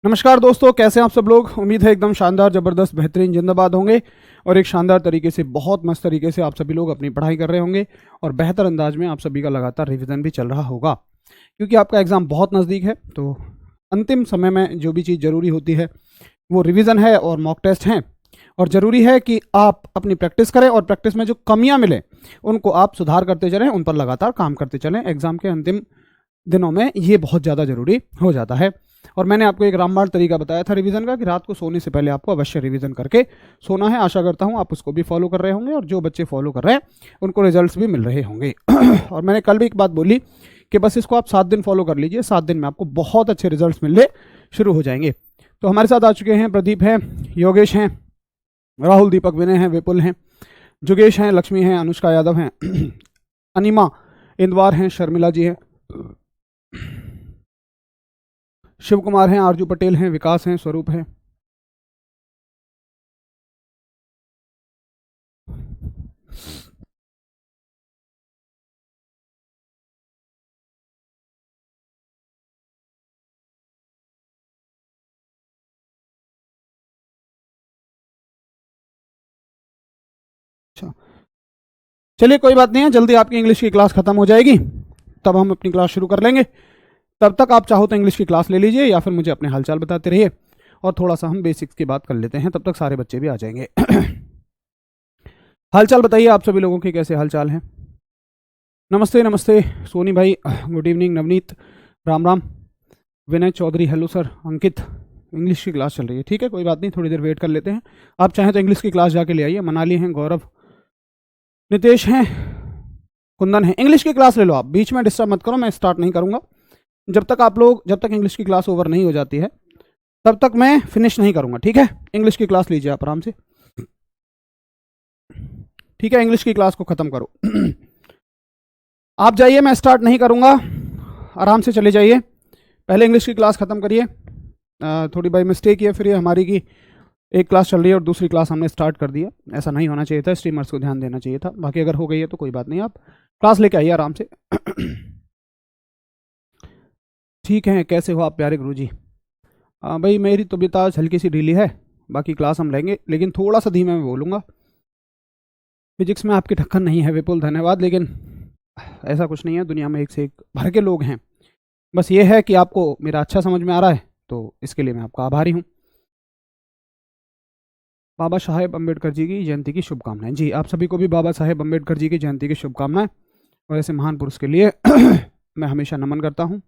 नमस्कार दोस्तों, कैसे हैं आप सब लोग। उम्मीद है एकदम शानदार, ज़बरदस्त, बेहतरीन, जिंदाबाद होंगे और एक शानदार तरीके से, बहुत मस्त तरीके से आप सभी लोग अपनी पढ़ाई कर रहे होंगे और बेहतर अंदाज में आप सभी का लगातार रिवीजन भी चल रहा होगा, क्योंकि आपका एग्ज़ाम बहुत नज़दीक है। तो अंतिम समय में जो भी चीज़ ज़रूरी होती है वो रिवीजन है और मॉक टेस्ट हैं। और ज़रूरी है कि आप अपनी प्रैक्टिस करें और प्रैक्टिस में जो कमियाँ मिलें उनको आप सुधार करते चलें, उन पर लगातार काम करते चलें। एग्ज़ाम के अंतिम दिनों में ये बहुत ज़्यादा ज़रूरी हो जाता है। और मैंने आपको एक रामबाण तरीका बताया था रिवीजन का कि रात को सोने से पहले आपको अवश्य रिवीजन करके सोना है। आशा करता हूँ आप उसको भी फॉलो कर रहे होंगे और जो बच्चे फॉलो कर रहे हैं उनको रिजल्ट्स भी मिल रहे होंगे। और मैंने कल भी एक बात बोली कि बस इसको आप 7 दिन फॉलो कर लीजिए, 7 दिन में आपको बहुत अच्छे रिजल्ट्स मिलने शुरू हो जाएंगे। तो हमारे साथ आ चुके हैं प्रदीप हैं, योगेश हैं, राहुल, दीपक, विनय हैं, विपुल हैं, जुगेश हैं, लक्ष्मी हैं, अनुष्का यादव हैं, अनिमा, इंदवार हैं, शर्मिला जी हैं, शिव कुमार हैं, आरजू पटेल हैं, विकास हैं, स्वरूप हैं। अच्छा, चलिए कोई बात नहीं है, जल्दी आपकी इंग्लिश की क्लास खत्म हो जाएगी, तब हम अपनी क्लास शुरू कर लेंगे। तब तक आप चाहो तो इंग्लिश की क्लास ले लीजिए या फिर मुझे अपने हालचाल बताते रहिए और थोड़ा सा हम बेसिक्स की बात कर लेते हैं, तब तक सारे बच्चे भी आ जाएंगे। हालचाल बताइए आप सभी लोगों के, कैसे हालचाल हैं। नमस्ते नमस्ते सोनी भाई, गुड इवनिंग। नवनीत, राम राम। विनय चौधरी, हेलो सर। अंकित, इंग्लिश की क्लास चल रही है, ठीक है कोई बात नहीं, थोड़ी देर वेट कर लेते हैं। आप चाहें तो इंग्लिश की क्लास जाके ले आइए। मनाली हैं, गौरव, नितेश हैं, कुंदन है। इंग्लिश की क्लास ले लो आप, बीच में डिस्टर्ब मत करो, मैं स्टार्ट नहीं करूंगा जब तक इंग्लिश की क्लास ओवर नहीं हो जाती है तब तक मैं फिनिश नहीं करूंगा, ठीक है। इंग्लिश की क्लास लीजिए आप आराम से, ठीक है। इंग्लिश की क्लास को खत्म करो। आप जाइए, मैं स्टार्ट नहीं करूंगा, आराम से चले जाइए, पहले इंग्लिश की क्लास खत्म करिए। थोड़ी बाई मिस्टेक है फिर ये हमारी की एक क्लास चल रही है और दूसरी क्लास हमने स्टार्ट कर दिया, ऐसा नहीं होना चाहिए था, स्ट्रीमर्स को ध्यान देना चाहिए था। बाकी अगर हो गई है तो कोई बात नहीं, आप क्लास लेके आइए आराम से। ठीक है, कैसे हो आप प्यारे गुरुजी। भाई मेरी तबीयत आज हल्की सी ढीली है, बाकी क्लास हम लेंगे लेकिन थोड़ा सा धीमे में बोलूँगा। फिजिक्स में आपकी टक्कर नहीं है विपुल, धन्यवाद, लेकिन ऐसा कुछ नहीं है, दुनिया में एक से एक भर के लोग हैं। बस ये है कि आपको मेरा अच्छा समझ में आ रहा है तो इसके लिए मैं आपका आभारी हूँ। बाबा साहेब अम्बेडकर जी की जयंती की शुभकामनाएं। जी, आप सभी को भी बाबा साहेब अम्बेडकर जी की जयंती की शुभकामनाएं और ऐसे महान पुरुष के लिए मैं हमेशा नमन करता हूँ।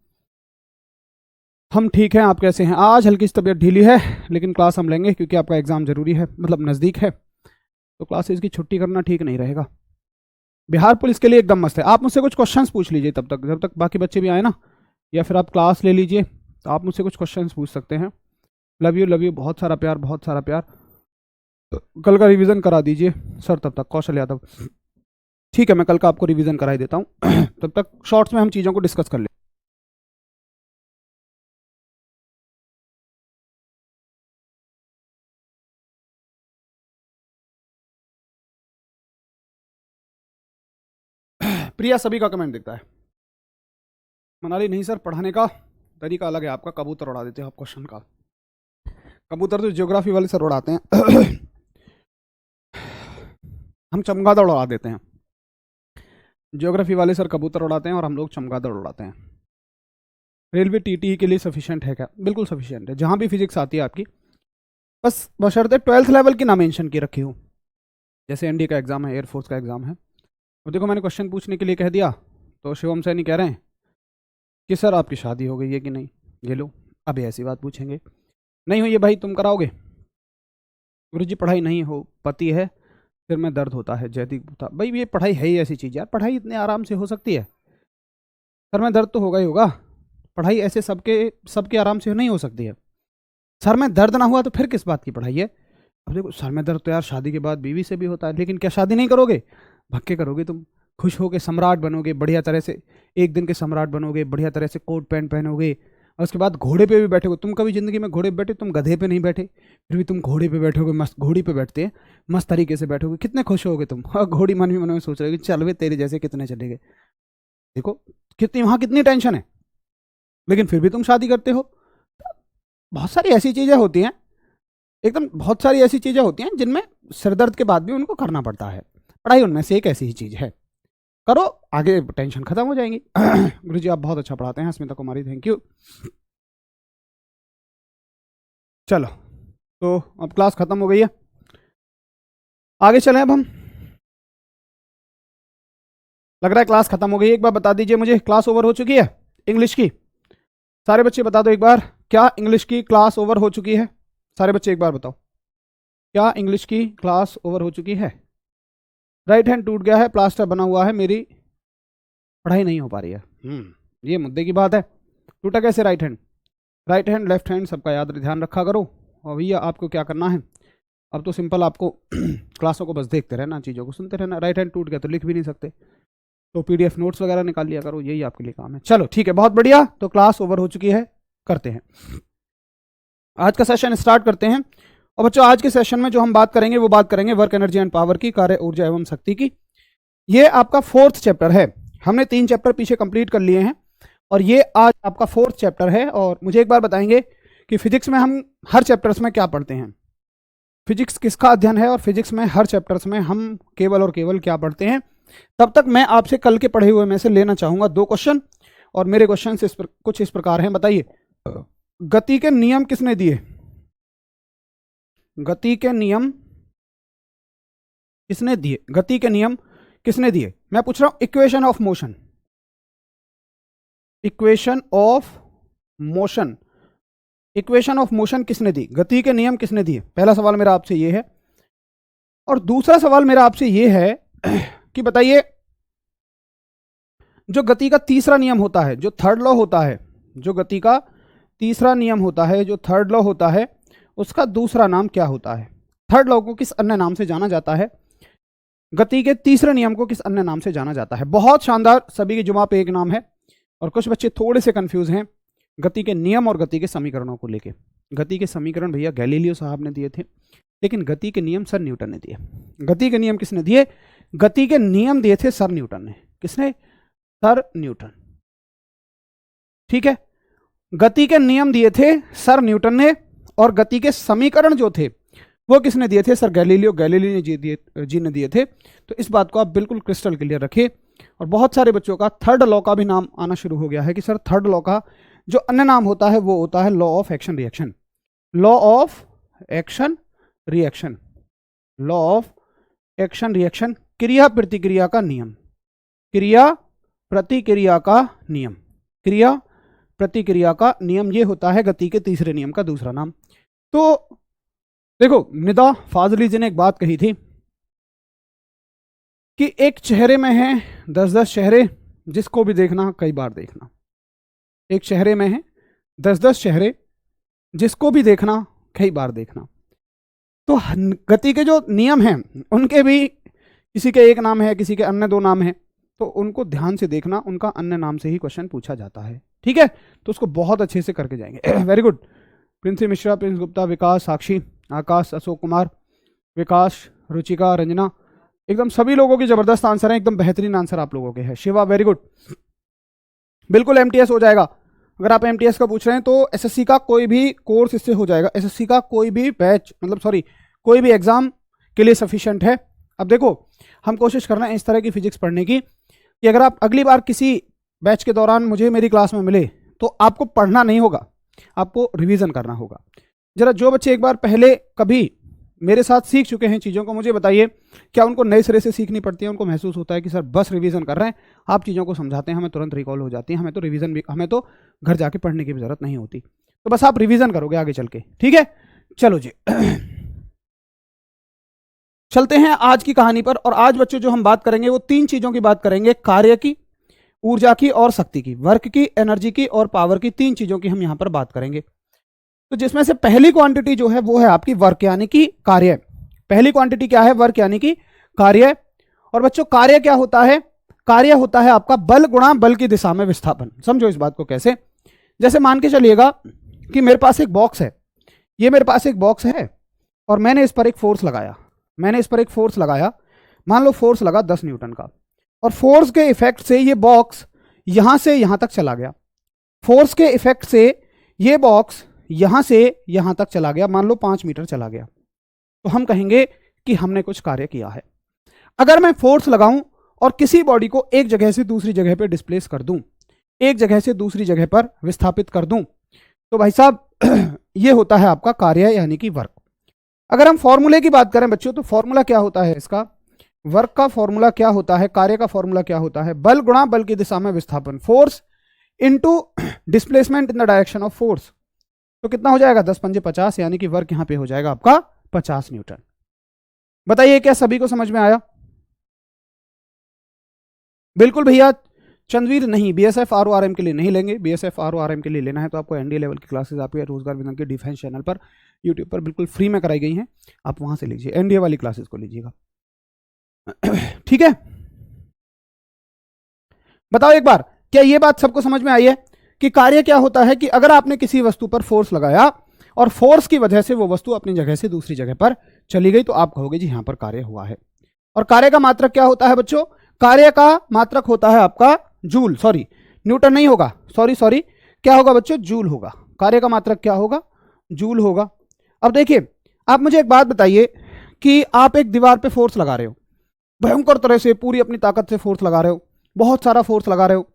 हम ठीक हैं, आप कैसे हैं। आज हल्की सी तबीयत ढीली है लेकिन क्लास हम लेंगे क्योंकि आपका एग्ज़ाम ज़रूरी है, मतलब नज़दीक है, तो क्लासेस की छुट्टी करना ठीक नहीं रहेगा। बिहार पुलिस के लिए एकदम मस्त है। आप मुझसे कुछ क्वेश्चंस पूछ लीजिए तब तक, जब तक बाकी बच्चे भी आए ना, या फिर आप क्लास ले लीजिए, तो आप मुझसे कुछ क्वेश्चंस पूछ सकते हैं। लव यू, बहुत सारा प्यार, बहुत सारा प्यार। कल का रिवीजन करा दीजिए सर तब तक, कौशल यादव। ठीक है, मैं कल का आपको रिवीजन करा ही देता हूँ। तब तक शॉर्ट्स में हम चीज़ों को डिस्कस कर लें। प्रिया सभी का कमेंट दिखता है। मनाली नहीं सर, पढ़ाने का तरीका अलग है आपका, कबूतर उड़ा देते हो आप क्वेश्चन का। कबूतर तो ज्योग्राफी वाले सर उड़ाते हैं। हम चमगादड़ उड़ा देते हैं। ज्योग्राफी वाले सर कबूतर उड़ाते हैं और हम लोग चमगादड़ उड़ाते हैं। रेलवे टीटी के लिए सफिशिएंट है क्या। बिल्कुल सफिशिएंट है, जहाँ भी फिजिक्स आती है आपकी, बस बशर्ते 12th लेवल की ना मेंशन की रखी हो। जैसे एनडीए का एग्जाम है, एयरफोर्स का एग्जाम है, तो देखो मैंने क्वेश्चन पूछने के लिए कह दिया तो शिवम सैनी कह रहे हैं कि सर आपकी शादी हो गई है कि नहीं। ये लो, अभी ऐसी बात पूछेंगे, नहीं हुई है भाई तुम कराओगे। गुरु जी पढ़ाई नहीं हो पति है, सिर में दर्द होता है। जयदीप था भाई, ये पढ़ाई है ही ऐसी चीज़ यार, पढ़ाई इतने आराम से हो सकती है। सर में दर्द तो होगा ही होगा, पढ़ाई ऐसे सबके सबके आराम से नहीं हो सकती है। सर में दर्द ना हुआ तो फिर किस बात की पढ़ाई है। अब देखो, सर में दर्द तो यार शादी के बाद बीवी से भी होता है, लेकिन क्या शादी नहीं करोगे, भक्के करोगे तुम, खुश होके सम्राट बनोगे बढ़िया तरह से, एक दिन के सम्राट बनोगे, बढ़िया तरह से कोट पैंट पहनोगे और उसके बाद घोड़े पे भी बैठोगे। तुम कभी जिंदगी में घोड़े पे बैठे, तुम गधे पे नहीं बैठे, फिर भी तुम घोड़े पे बैठोगे, मस्त घोड़ी पे बैठते हैं, मस्त तरीके से बैठोगे, कितने खुश होगे तुम। और घोड़ी मन भी मन में सोच रहे हो कि चल वे तेरे जैसे कितने चलेंगे। देखो कितनी वहां कितनी टेंशन है, लेकिन फिर भी तुम शादी करते हो। बहुत सारी ऐसी चीज़ें होती हैं, एकदम बहुत सारी ऐसी चीज़ें होती हैं जिनमें सिरदर्द के बाद भी उनको करना पड़ता है। पढ़ाई उनमें से एक ऐसी ही चीज़ है, करो आगे टेंशन खत्म हो जाएंगी। गुरु जी आप बहुत अच्छा पढ़ाते हैं, स्मिता कुमारी थैंक यू। चलो तो अब क्लास खत्म हो गई है, आगे चलें अब हम। लग रहा है क्लास खत्म हो गई। एक बार बता दीजिए मुझे, क्लास ओवर हो चुकी है इंग्लिश की? सारे बच्चे बता दो एक बार, क्या इंग्लिश की क्लास ओवर हो चुकी है? सारे बच्चे एक बार बताओ, क्या इंग्लिश की क्लास ओवर हो चुकी है? राइट हैंड टूट गया है, प्लास्टर बना हुआ है, मेरी पढ़ाई नहीं हो पा रही है। ये मुद्दे की बात है। टूटा कैसे right hand? Right hand left hand सबका याद ध्यान रखा करो। और भैया आपको क्या करना है, अब तो सिंपल आपको क्लासों को बस देखते रहना, चीज़ों को सुनते रहना। राइट हैंड टूट गया तो लिख भी नहीं सकते, तो पीडीएफ नोट्स वगैरह निकाल लिया करो, यही आपके लिए काम है। चलो ठीक है, बहुत बढ़िया। तो क्लास ओवर हो चुकी है, करते हैं आज का सेशन स्टार्ट करते हैं। और बच्चों आज के सेशन में जो हम बात करेंगे वो बात करेंगे वर्क एनर्जी एंड पावर की, कार्य ऊर्जा एवं शक्ति की। ये आपका 4th चैप्टर है, हमने 3 चैप्टर पीछे कंप्लीट कर लिए हैं और ये आज आपका 4th चैप्टर है। और मुझे एक बार बताएंगे कि फिजिक्स में हम हर चैप्टर्स में क्या पढ़ते हैं, फिजिक्स किसका अध्ययन है और फिजिक्स में हर चैप्टर्स में हम केवल और केवल क्या पढ़ते हैं। तब तक मैं आपसे कल के पढ़े हुए में से लेना चाहूंगा 2 क्वेश्चन, और मेरे क्वेश्चन कुछ इस प्रकार हैं। बताइए, गति के नियम किसने दिए? गति के नियम किसने दिए? गति के नियम किसने दिए? मैं पूछ रहा हूं equation of motion, equation of motion, equation of motion किसने दी? गति के नियम किसने दिए? पहला सवाल मेरा आपसे ये है। और दूसरा सवाल मेरा आपसे ये है कि बताइए, जो गति का तीसरा नियम होता है, जो थर्ड लॉ होता है, जो गति का तीसरा नियम होता है, जो थर्ड लॉ होता है, उसका दूसरा नाम क्या होता है? थर्ड लॉ को किस अन्य नाम से जाना जाता है? गति के तीसरे नियम को किस अन्य नाम से जाना जाता है? बहुत शानदार, सभी के जुमा पे एक नाम है। और कुछ बच्चे थोड़े से कंफ्यूज हैं गति के नियम और गति के समीकरणों को लेके। गति के समीकरण भैया गैलीलियो साहब ने दिए थे, लेकिन गति के नियम सर न्यूटन ने दिए। गति के नियम किसने दिए? गति के नियम दिए थे सर न्यूटन ने। किसने? Sir Newton. ठीक है, गति के नियम दिए थे सर न्यूटन ने, और गति के समीकरण जो थे वो किसने दिए थे? सर गैलीलियो जी ने दिए थे। तो इस बात को आप बिल्कुल क्रिस्टल क्लियर रखिए। और बहुत सारे बच्चों का थर्ड लॉ का भी नाम आना शुरू हो गया है कि सर थर्ड लॉ का जो अन्य नाम होता है वो होता है law of action reaction. Law of action reaction, law of action reaction, क्रिया प्रतिक्रिया का नियम, क्रिया प्रतिक्रिया का नियम, क्रिया प्रतिक्रिया का नियम, ये होता है गति के तीसरे नियम का दूसरा नाम। तो देखो, निदा फाजली जी ने एक बात कही थी कि एक चेहरे में है 10-10 चेहरे, जिसको भी देखना कई बार देखना। एक चेहरे में है 10-10 चेहरे, जिसको भी देखना कई बार देखना। तो गति के जो नियम हैं उनके भी किसी के एक नाम है, किसी के अन्य 2 नाम है, तो उनको ध्यान से देखना, उनका अन्य नाम से ही क्वेश्चन पूछा जाता है। ठीक है, तो उसको बहुत अच्छे से करके जाएंगे। Very good. प्रिंसी मिश्रा, प्रिंस गुप्ता, विकास, साक्षी, आकाश, अशोक कुमार, विकास, रुचिका, रंजना, एकदम सभी लोगों की जबरदस्त आंसर है, एकदम बेहतरीन आंसर आप लोगों के हैं। Shiva, very good. बिल्कुल एमटीएस हो जाएगा। अगर आप एमटीएस का पूछ रहे हैं तो एसएससी का कोई भी कोर्स इससे हो जाएगा, एसएससी का कोई भी बैच, मतलब सॉरी कोई भी एग्जाम के लिए सफिशिएंट है। अब देखो, हम कोशिश करना है इस तरह की फिजिक्स पढ़ने की कि अगर आप अगली बार किसी बैच के दौरान मुझे मेरी क्लास में मिले तो आपको पढ़ना नहीं होगा, आपको रिवीजन करना होगा। जरा जो बच्चे एक बार पहले कभी मेरे साथ सीख चुके हैं चीज़ों को, मुझे बताइए क्या उनको नए सिरे से सीखनी पड़ती है? उनको महसूस होता है कि सर बस रिवीजन कर रहे हैं, आप चीज़ों को समझाते हैं, हमें तुरंत रिकॉल हो जाती है, हमें तो रिवीजन भी, हमें तो घर जाके पढ़ने की भी जरूरत नहीं होती, तो बस आप रिवीजन करोगे आगे चल के। ठीक है, चलो जी चलते हैं आज की कहानी पर। और आज बच्चों जो हम बात करेंगे वो 3 चीज़ों की बात करेंगे, कार्य की, ऊर्जा की और शक्ति की, वर्क की, एनर्जी की और पावर की। 3 चीज़ों की हम यहाँ पर बात करेंगे। तो जिसमें से पहली क्वांटिटी जो है वो है आपकी वर्क यानी कि कार्य। पहली क्वांटिटी क्या है? वर्क यानी कि कार्य। और बच्चों कार्य क्या होता है? कार्य होता है आपका बल गुणा बल की दिशा में विस्थापन। समझो इस बात को कैसे, जैसे मान के चलिएगा कि मेरे पास एक बॉक्स है, ये मेरे पास एक बॉक्स है और मैंने इस पर एक फोर्स लगाया, मैंने इस पर एक फोर्स लगाया, मान लो फोर्स लगा 10 न्यूटन का, और फोर्स के इफेक्ट से ये बॉक्स यहां से यहां तक चला गया, फोर्स के इफेक्ट से ये बॉक्स यहां से यहां तक चला गया, मान लो 5 मीटर चला गया, तो हम कहेंगे कि हमने कुछ कार्य किया है। अगर मैं फोर्स लगाऊं और किसी बॉडी को एक जगह से दूसरी जगह पर डिस्प्लेस कर दूं, एक जगह से दूसरी जगह पर विस्थापित कर दूं, तो भाई साहब ये होता है आपका कार्य यानी कि वर्क। अगर हम फॉर्मूले की बात करें बच्चों, तो फॉर्मूला क्या होता है इसका, वर्क का फॉर्मूला क्या होता है, कार्य का फॉर्मूला क्या होता है, बल गुणा बल की दिशा में विस्थापन, force into displacement in the direction of force. तो कितना हो जाएगा, 10 पंजे 50, यानी कि वर्क यहां पे हो जाएगा आपका 50 न्यूटन। बताइए क्या सभी को समझ में आया? बिल्कुल भैया। चंद्रवीर नहीं, बीएसएफ आरओआरएम के लिए नहीं लेंगे। बीएसएफ आरओआरएम के लिए लेना है तो आपको एनडीए लेवल की क्लासेस आपके रोजगार विज्ञान के डिफेंस चैनल पर यूट्यूब पर बिल्कुल फ्री में कराई गई हैं, आप वहां से लीजिए, एनडीए वाली क्लासेस को लीजिएगा। ठीक है, बताओ एक बार, क्या ये बात सबको समझ में आई है कि कार्य क्या होता है? कि अगर आपने किसी वस्तु पर फोर्स लगाया और फोर्स की वजह से वो वस्तु अपनी जगह से दूसरी जगह पर चली गई, तो आप कहोगे जी यहां पर कार्य हुआ है। और कार्य का मात्रक क्या होता है बच्चों? कार्य का मात्रक होता है आपका जूल, सॉरी न्यूटन नहीं होगा, सॉरी क्या होगा बच्चों? जूल होगा। कार्य का मात्रक क्या होगा? जूल होगा। अब देखिए, आप मुझे एक बात बताइए कि आप एक दीवार पे फोर्स लगा रहे हो, भयंकर तरह से पूरी अपनी ताकत से फोर्स लगा रहे हो, बहुत सारा फोर्स लगा रहे हो,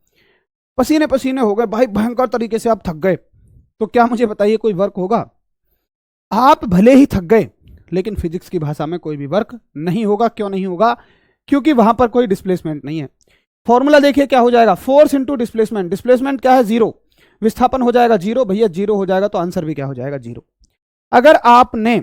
पसीने पसीने हो गए भाई, भयंकर तरीके से आप थक गए, तो क्या मुझे बताइए कोई वर्क होगा? आप भले ही थक गए, लेकिन फिजिक्स की भाषा में कोई भी वर्क नहीं होगा। क्यों नहीं होगा? क्योंकि वहां पर कोई डिस्प्लेसमेंट नहीं है। फॉर्मूला देखिए क्या हो जाएगा, फोर्स इंटू डिस्प्लेसमेंट, डिस्प्लेसमेंट क्या है? 0, विस्थापन हो जाएगा 0, भैया 0 हो जाएगा तो आंसर भी क्या हो जाएगा? 0। अगर आपने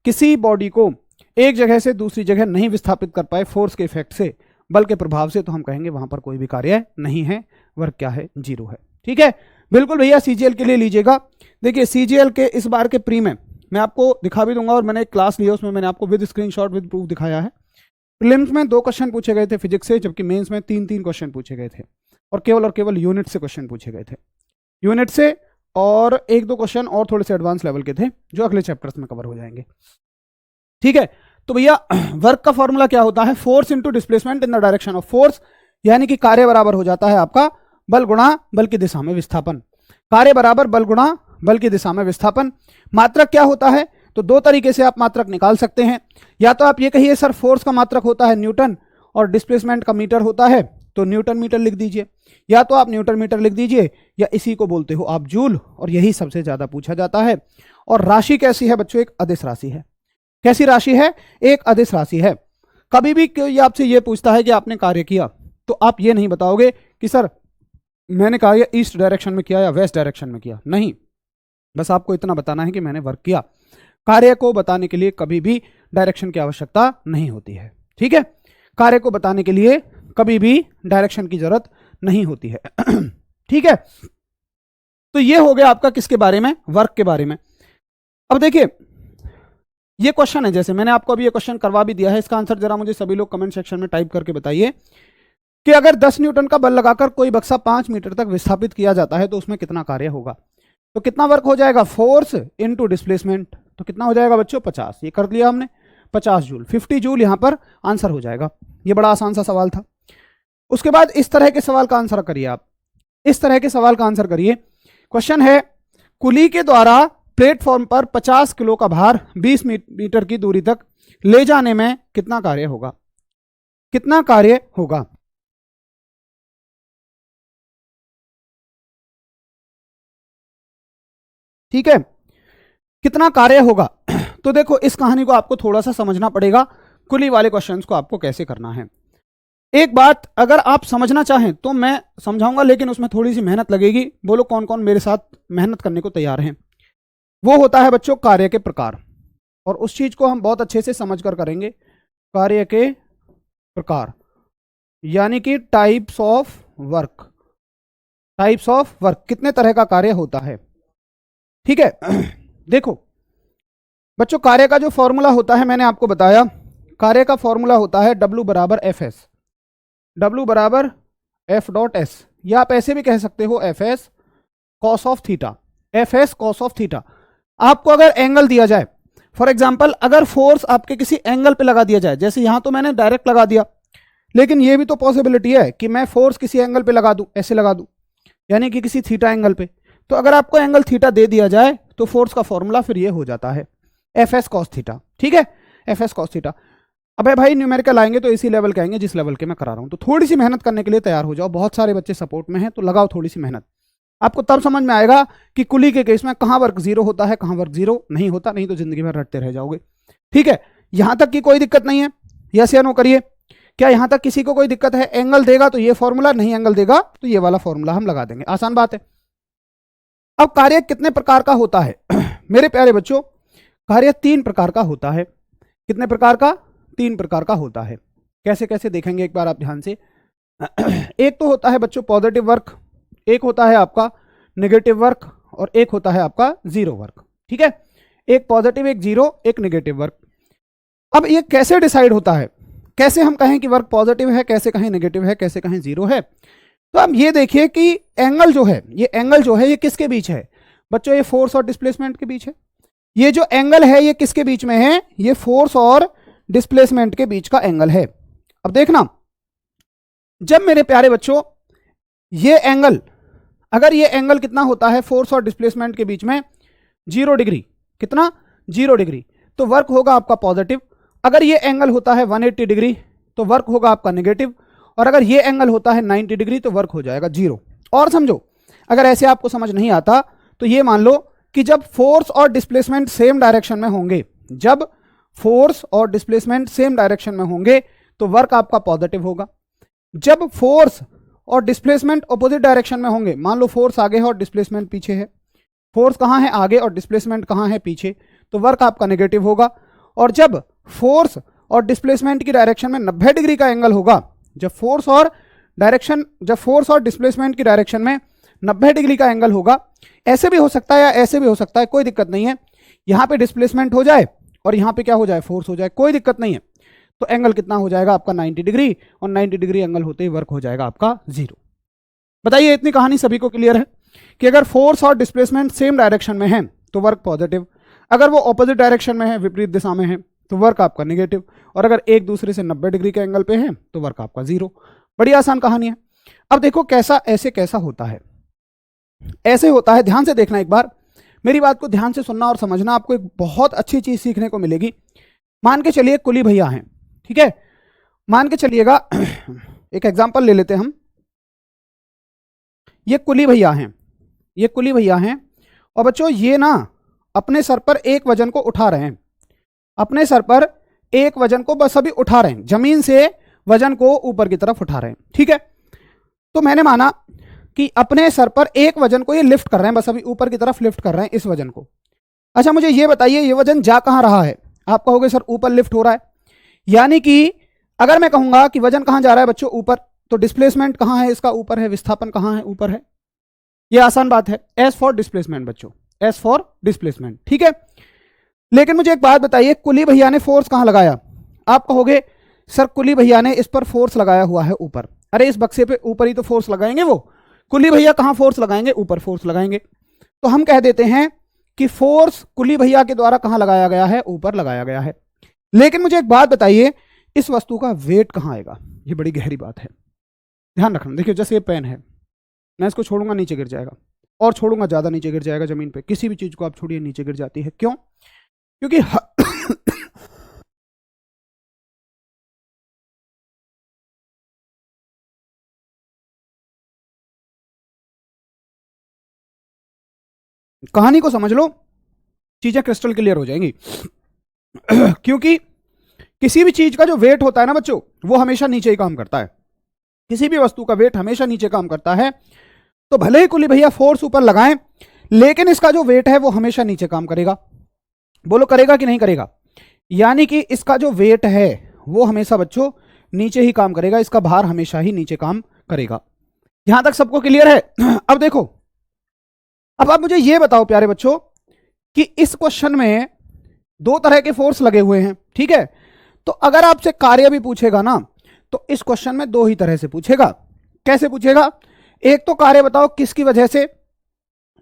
किसी बॉडी को एक जगह से दूसरी जगह नहीं विस्थापित कर पाए फोर्स के इफेक्ट से, बल के प्रभाव से, तो हम कहेंगे वहां पर कोई भी कार्य नहीं है, वर्क क्या है? 0 है। ठीक है, बिल्कुल भैया। सीजीएल के लिए लीजिएगा। देखिए सीजीएल के इस बार के प्री में मैं आपको दिखा भी दूंगा, और मैंने एक क्लास लिया उसमें मैंने आपको विद स्क्रीनशॉट विद प्रूफ दिखाया है। प्रीलिम्स में 2 क्वेश्चन पूछे गए थे फिजिक्स से, जबकि मेंस में 3 क्वेश्चन पूछे गए थे, और केवल यूनिट से क्वेश्चन पूछे गए थे, यूनिट से, और 1-2 क्वेश्चन और थोड़े से एडवांस लेवल के थे जो अगले चैप्टर्स में कवर हो जाएंगे। ठीक है, तो भैया वर्क का फॉर्मूला क्या होता है? Force into displacement in the direction of force, यानी कि कार्य बराबर हो जाता है आपका बल गुणा बल की दिशा में विस्थापन। कार्य बराबर बल गुणा बल की दिशा में विस्थापन। मात्रक क्या होता है? तो 2 तरीके से आप मात्रक निकाल सकते हैं। या तो आप ये कहिए सर फोर्स का मात्रक होता है न्यूटन और डिस्प्लेसमेंट का मीटर होता है, तो न्यूटन मीटर लिख दीजिए, या तो आप न्यूटन मीटर लिख दीजिए, या इसी को बोलते हो आप जूल, और यही सबसे ज्यादा पूछा जाता है। और राशि कैसी है बच्चों? एक अदिश राशि है। कैसी राशि है? एक अदिश राशि है। कभी भी कोई आपसे ये पूछता है कि आपने कार्य किया, तो आप ये नहीं बताओगे कि सर मैंने कार्य ईस्ट डायरेक्शन में किया या वेस्ट डायरेक्शन में किया, नहीं, बस आपको इतना बताना है कि मैंने वर्क किया। कार्य को बताने के लिए कभी भी डायरेक्शन की आवश्यकता नहीं होती है। ठीक है, कार्य को बताने के लिए कभी भी डायरेक्शन की जरूरत नहीं होती है। ठीक है, तो ये हो गया आपका किसके बारे में? वर्क के बारे में। अब देखिए ये क्वेश्चन है, जैसे मैंने आपको अभी ये क्वेश्चन करवा भी दिया है, इसका आंसर जरा मुझे सभी लोग कमेंट सेक्शन में टाइप करके बताइए कि अगर 10 न्यूटन का बल लगाकर कोई बक्सा 5 मीटर तक विस्थापित किया जाता है तो उसमें कितना कार्य होगा? तो कितना वर्क हो जाएगा? फोर्स इनटू डिस्प्लेसमेंट, तो कितना हो जाएगा बच्चों? 50। ये कर लिया हमने, 50 जूल, 50 जूल यहां पर आंसर हो जाएगा। ये बड़ा आसान सा सवाल था। उसके बाद इस तरह के सवाल का आंसर करिए आप, इस तरह के सवाल का आंसर करिए। क्वेश्चन है, कुली के द्वारा प्लेटफॉर्म पर 50 किलो का भार 20 मीटर की दूरी तक ले जाने में कितना कार्य होगा? कितना कार्य होगा? ठीक है, कितना कार्य होगा? तो देखो इस कहानी को आपको थोड़ा सा समझना पड़ेगा, कुली वाले क्वेश्चंस को आपको कैसे करना है। एक बात अगर आप समझना चाहें तो मैं समझाऊंगा, लेकिन उसमें थोड़ी सी मेहनत लगेगी। बोलो कौन कौन मेरे साथ मेहनत करने को तैयार हैं? वो होता है बच्चों कार्य के प्रकार, और उस चीज को हम बहुत अच्छे से समझकर करेंगे। कार्य के प्रकार यानी कि types of work. Types of work, कितने तरह का कार्य होता है। ठीक है, देखो बच्चों कार्य का जो फॉर्मूला होता है मैंने आपको बताया, कार्य का फॉर्मूला होता है W बराबर Fs, W बराबर F.S, या आप ऐसे भी कह सकते हो Fs cos of theta, Fs cos of theta. आपको अगर एंगल दिया जाए, फॉर एग्जांपल अगर फोर्स आपके किसी एंगल पे लगा दिया जाए, जैसे यहां तो मैंने डायरेक्ट लगा दिया, लेकिन ये भी तो पॉसिबिलिटी है कि मैं फोर्स किसी एंगल पे लगा दूं, ऐसे लगा दूं, यानी कि किसी थीटा एंगल पे। तो अगर आपको एंगल थीटा दे दिया जाए तो फोर्स का फॉर्मूला फिर ये हो जाता है एफ एस कॉस थीटा। ठीक है, एफ एस कॉस थीटा। अबे भाई न्यूमेरिकल आएंगे तो इसी लेवल के आएंगे जिस लेवल के मैं करा रहा हूँ, तो थोड़ी सी मेहनत करने के लिए तैयार हो जाओ। बहुत सारे बच्चे सपोर्ट में हैं तो लगाओ थोड़ी सी मेहनत, आपको तब समझ में आएगा कि कुली के केस में कहाँ वर्क जीरो होता है, कहाँ वर्क जीरो नहीं होता, नहीं तो जिंदगी भर रटते रह जाओगे। ठीक है, यहां तक की कोई दिक्कत नहीं है, यस या नो करिए। क्या यहां तक किसी को कोई दिक्कत है? एंगल देगा तो ये फॉर्मूला, नहीं एंगल देगा तो ये वाला फॉर्मूला हम लगा देंगे, आसान बात है। अब कार्य कितने प्रकार का होता है मेरे प्यारे बच्चों? कार्य 3 प्रकार का होता है। कितने प्रकार का? 3 प्रकार का होता है। कैसे कैसे देखेंगे एक बार आप ध्यान से। एक तो होता है बच्चों पॉजिटिव वर्क, एक होता है आपका नेगेटिव वर्क, और एक होता है आपका जीरो वर्क। ठीक है, एक पॉजिटिव, एक जीरो, एक नेगेटिव वर्क। अब ये कैसे डिसाइड होता है, कैसे हम कहें कि वर्क पॉजिटिव है, कैसे कहें नेगेटिव है, कैसे कहें जीरो है? तो अब ये देखिए कि एंगल जो है, ये एंगल जो है ये किसके बीच है बच्चों? ये फोर्स और डिस्प्लेसमेंट के बीच है। ये जो एंगल है ये किसके बीच में है? ये फोर्स और डिस्प्लेसमेंट के बीच का एंगल है। अब देखना, जब मेरे प्यारे बच्चों ये एंगल, अगर ये एंगल कितना होता है फोर्स और डिस्प्लेसमेंट के बीच में? 0 डिग्री। कितना? 0 डिग्री। तो वर्क होगा आपका पॉजिटिव। अगर ये एंगल होता है 180 डिग्री तो वर्क होगा आपका नेगेटिव। और अगर ये एंगल होता है 90 डिग्री तो वर्क हो जाएगा 0। और समझो, अगर ऐसे आपको समझ नहीं आता तो ये मान लो कि जब फोर्स और डिस्प्लेसमेंट सेम डायरेक्शन में होंगे, जब फोर्स और डिस्प्लेसमेंट सेम डायरेक्शन में होंगे तो वर्क आपका पॉजिटिव होगा। जब फोर्स और डिस्प्लेसमेंट ऑपोजिट डायरेक्शन में होंगे, मान लो फोर्स आगे है और डिस्प्लेसमेंट पीछे है, फोर्स कहाँ है? आगे, और डिस्प्लेसमेंट कहाँ है? पीछे, तो वर्क आपका नेगेटिव होगा। और जब फोर्स और डिस्प्लेसमेंट की डायरेक्शन में 90 डिग्री का एंगल होगा, जब फोर्स और डिस्प्लेसमेंट की डायरेक्शन में 90 डिग्री का एंगल होगा, ऐसे भी हो सकता है या ऐसे भी हो सकता है, कोई दिक्कत नहीं है। यहां पे डिस्प्लेसमेंट हो जाए और यहां पे क्या हो जाए? फोर्स हो जाए, कोई दिक्कत नहीं है। तो एंगल कितना हो जाएगा आपका? 90 डिग्री, और 90 डिग्री एंगल होते ही वर्क हो जाएगा आपका 0। बताइए, इतनी कहानी सभी को क्लियर है कि अगर फोर्स और डिस्प्लेसमेंट सेम डायरेक्शन में है तो वर्क पॉजिटिव, अगर वो ऑपोजिट डायरेक्शन में है, विपरीत दिशा में है, तो वर्क आपका नेगेटिव, और अगर एक दूसरे से 90 डिग्री के एंगल पे है तो वर्क आपका 0। बड़ी आसान कहानी है। अब देखो कैसा, ऐसे कैसा होता है? ऐसे होता है, ध्यान से देखना एक बार, मेरी बात को ध्यान से सुनना और समझना, आपको एक बहुत अच्छी चीज सीखने को मिलेगी। मान के चलिए कुली भैया हैं, ठीक है, मान के चलिएगा एक एग्जांपल ले लेते हैं हम। ये कुली भैया हैं, ये कुली भैया हैं, और बच्चों ये ना अपने सर पर एक वजन को उठा रहे हैं, अपने सर पर एक वजन को बस अभी उठा रहे हैं, जमीन से वजन को ऊपर की तरफ उठा रहे हैं। ठीक है, तो मैंने माना कि अपने सर पर एक वजन को ये लिफ्ट कर रहे हैं, बस अभी ऊपर की तरफ लिफ्ट कर रहे हैं इस वजन को। अच्छा मुझे ये बताइए, ये वजन जा कहां रहा है? आप कहोगे सर ऊपर लिफ्ट हो रहा है। यानी कि अगर मैं कहूंगा कि वजन कहां जा रहा है बच्चों? ऊपर, तो डिस्प्लेसमेंट कहां है? इसका ऊपर है। विस्थापन कहां है? ऊपर है। ये आसान बात है, एस फॉर डिस्प्लेसमेंट बच्चों, एस फॉर डिस्प्लेसमेंट। ठीक है, लेकिन मुझे एक बात बताइए, कुली भैया ने फोर्स कहां लगाया? आप कहोगे सर कुली भैया ने इस पर फोर्स लगाया हुआ है ऊपर। अरे इस बक्से पे ऊपर ही तो फोर्स लगाएंगे वो, कुली भैया कहां फोर्स लगाएंगे? ऊपर फोर्स लगाएंगे। तो हम कह देते हैं कि फोर्स कुली भैया के द्वारा कहां लगाया गया है? ऊपर लगाया गया है। लेकिन मुझे एक बात बताइए, इस वस्तु का वेट कहां आएगा? ये बड़ी गहरी बात है, ध्यान रखना। देखिए जैसे ये पेन है, मैं इसको छोड़ूंगा नीचे गिर जाएगा, और छोड़ूंगा ज्यादा नीचे गिर जाएगा जमीन पे। किसी भी चीज को आप छोड़िए नीचे गिर जाती है। क्यों? क्योंकि कहानी को समझ लो, चीजें क्रिस्टल क्लियर हो जाएंगी। क्योंकि किसी भी चीज का जो वेट होता है ना बच्चों, वो हमेशा नीचे ही काम करता है। किसी भी वस्तु का वेट हमेशा नीचे काम करता है। तो भले ही कुली भैया फोर्स ऊपर लगाएं, लेकिन इसका जो वेट है वो हमेशा नीचे काम करेगा। बोलो करेगा कि नहीं करेगा? यानी कि इसका जो वेट है वो हमेशा बच्चों नीचे ही काम करेगा, इसका भार हमेशा ही नीचे काम करेगा। यहां तक सबको क्लियर है? अब देखो, अब आप मुझे ये बताओ प्यारे बच्चों कि इस क्वेश्चन में 2 तरह के फोर्स लगे हुए हैं। ठीक है, तो अगर आपसे कार्य भी पूछेगा ना, तो इस क्वेश्चन में 2 ही तरह से पूछेगा। कैसे पूछेगा? एक तो कार्य बताओ किसकी वजह से,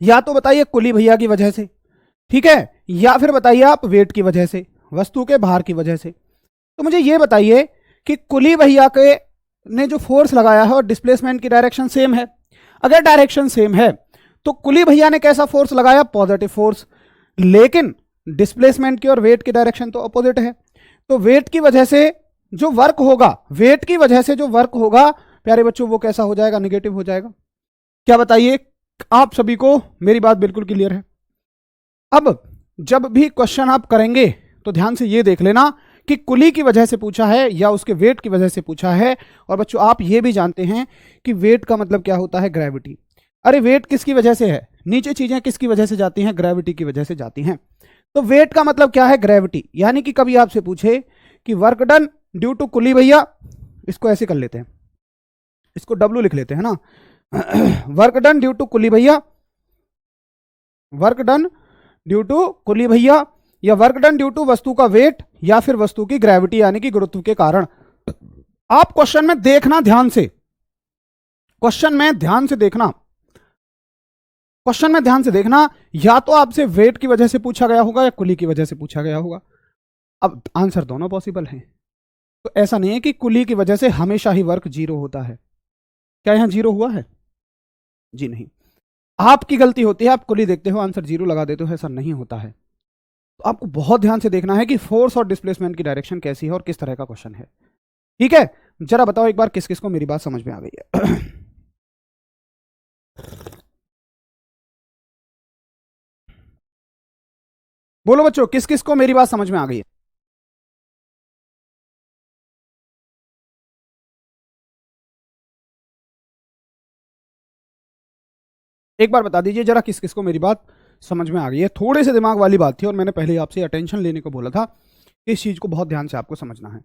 या तो बताइए कुली भैया की वजह से, ठीक है, या फिर बताइए आप वेट की वजह से, वस्तु के भार की वजह से। तो मुझे ये बताइए कि कुली भैया के ने जो फोर्स लगाया है और डिस्प्लेसमेंट की डायरेक्शन सेम है। अगर डायरेक्शन सेम है तो कुली भैया ने कैसा फोर्स लगाया? Positive force. लेकिन डिस्प्लेसमेंट की और वेट की डायरेक्शन तो अपोजिट है। तो वेट की वजह से जो वर्क होगा, वेट की वजह से जो वर्क होगा प्यारे बच्चों, वो कैसा हो जाएगा? निगेटिव हो जाएगा। क्या बताइए, आप सभी को मेरी बात बिल्कुल क्लियर है? अब जब भी क्वेश्चन आप करेंगे तो ध्यान से ये देख लेना कि कुली की वजह से पूछा है या उसके वेट की वजह से पूछा है। और बच्चों आप ये भी जानते हैं कि वेट का मतलब क्या होता है? ग्रेविटी। अरे वेट किसकी वजह से है? नीचे चीजें किसकी वजह से जाती हैं? ग्रेविटी की वजह से जाती हैं। तो वेट का मतलब क्या है? ग्रेविटी। यानी कि कभी आपसे पूछे कि वर्क डन ड्यू टू कुली भैया, इसको ऐसे कर लेते हैं, इसको डब्ल्यू लिख लेते हैं ना, वर्क डन ड्यू टू कुली भैया, वर्क डन ड्यू टू कुली भैया, या वर्क डन ड्यू टू वस्तु का वेट, या फिर वस्तु की ग्रेविटी यानी कि गुरुत्व के कारण। आप क्वेश्चन में देखना ध्यान से, क्वेश्चन में ध्यान से देखना, क्वेश्चन में ध्यान से देखना, या तो आपसे वेट की वजह से पूछा गया होगा या कुली की वजह से पूछा गया होगा। अब आंसर दोनों पॉसिबल हैं। तो ऐसा नहीं है कि कुली की वजह से हमेशा ही वर्क जीरो होता है। क्या यहां जीरो हुआ है? जी नहीं, आपकी गलती होती है, आप कुली देखते हो आंसर जीरो लगा देते हो, ऐसा नहीं होता है। तो आपको बहुत ध्यान से देखना है कि फोर्स और डिस्प्लेसमेंट की डायरेक्शन कैसी है और किस तरह का क्वेश्चन है। ठीक है, जरा बताओ एक बार किस किस को मेरी बात समझ में आ गई है? बोलो बच्चों, किस किस को मेरी बात समझ में आ गई है? एक बार बता दीजिए जरा किस किस को मेरी बात समझ में आ गई है। थोड़े से दिमाग वाली बात थी और मैंने पहले आपसे अटेंशन लेने को बोला था कि इस चीज को बहुत ध्यान से आपको समझना है।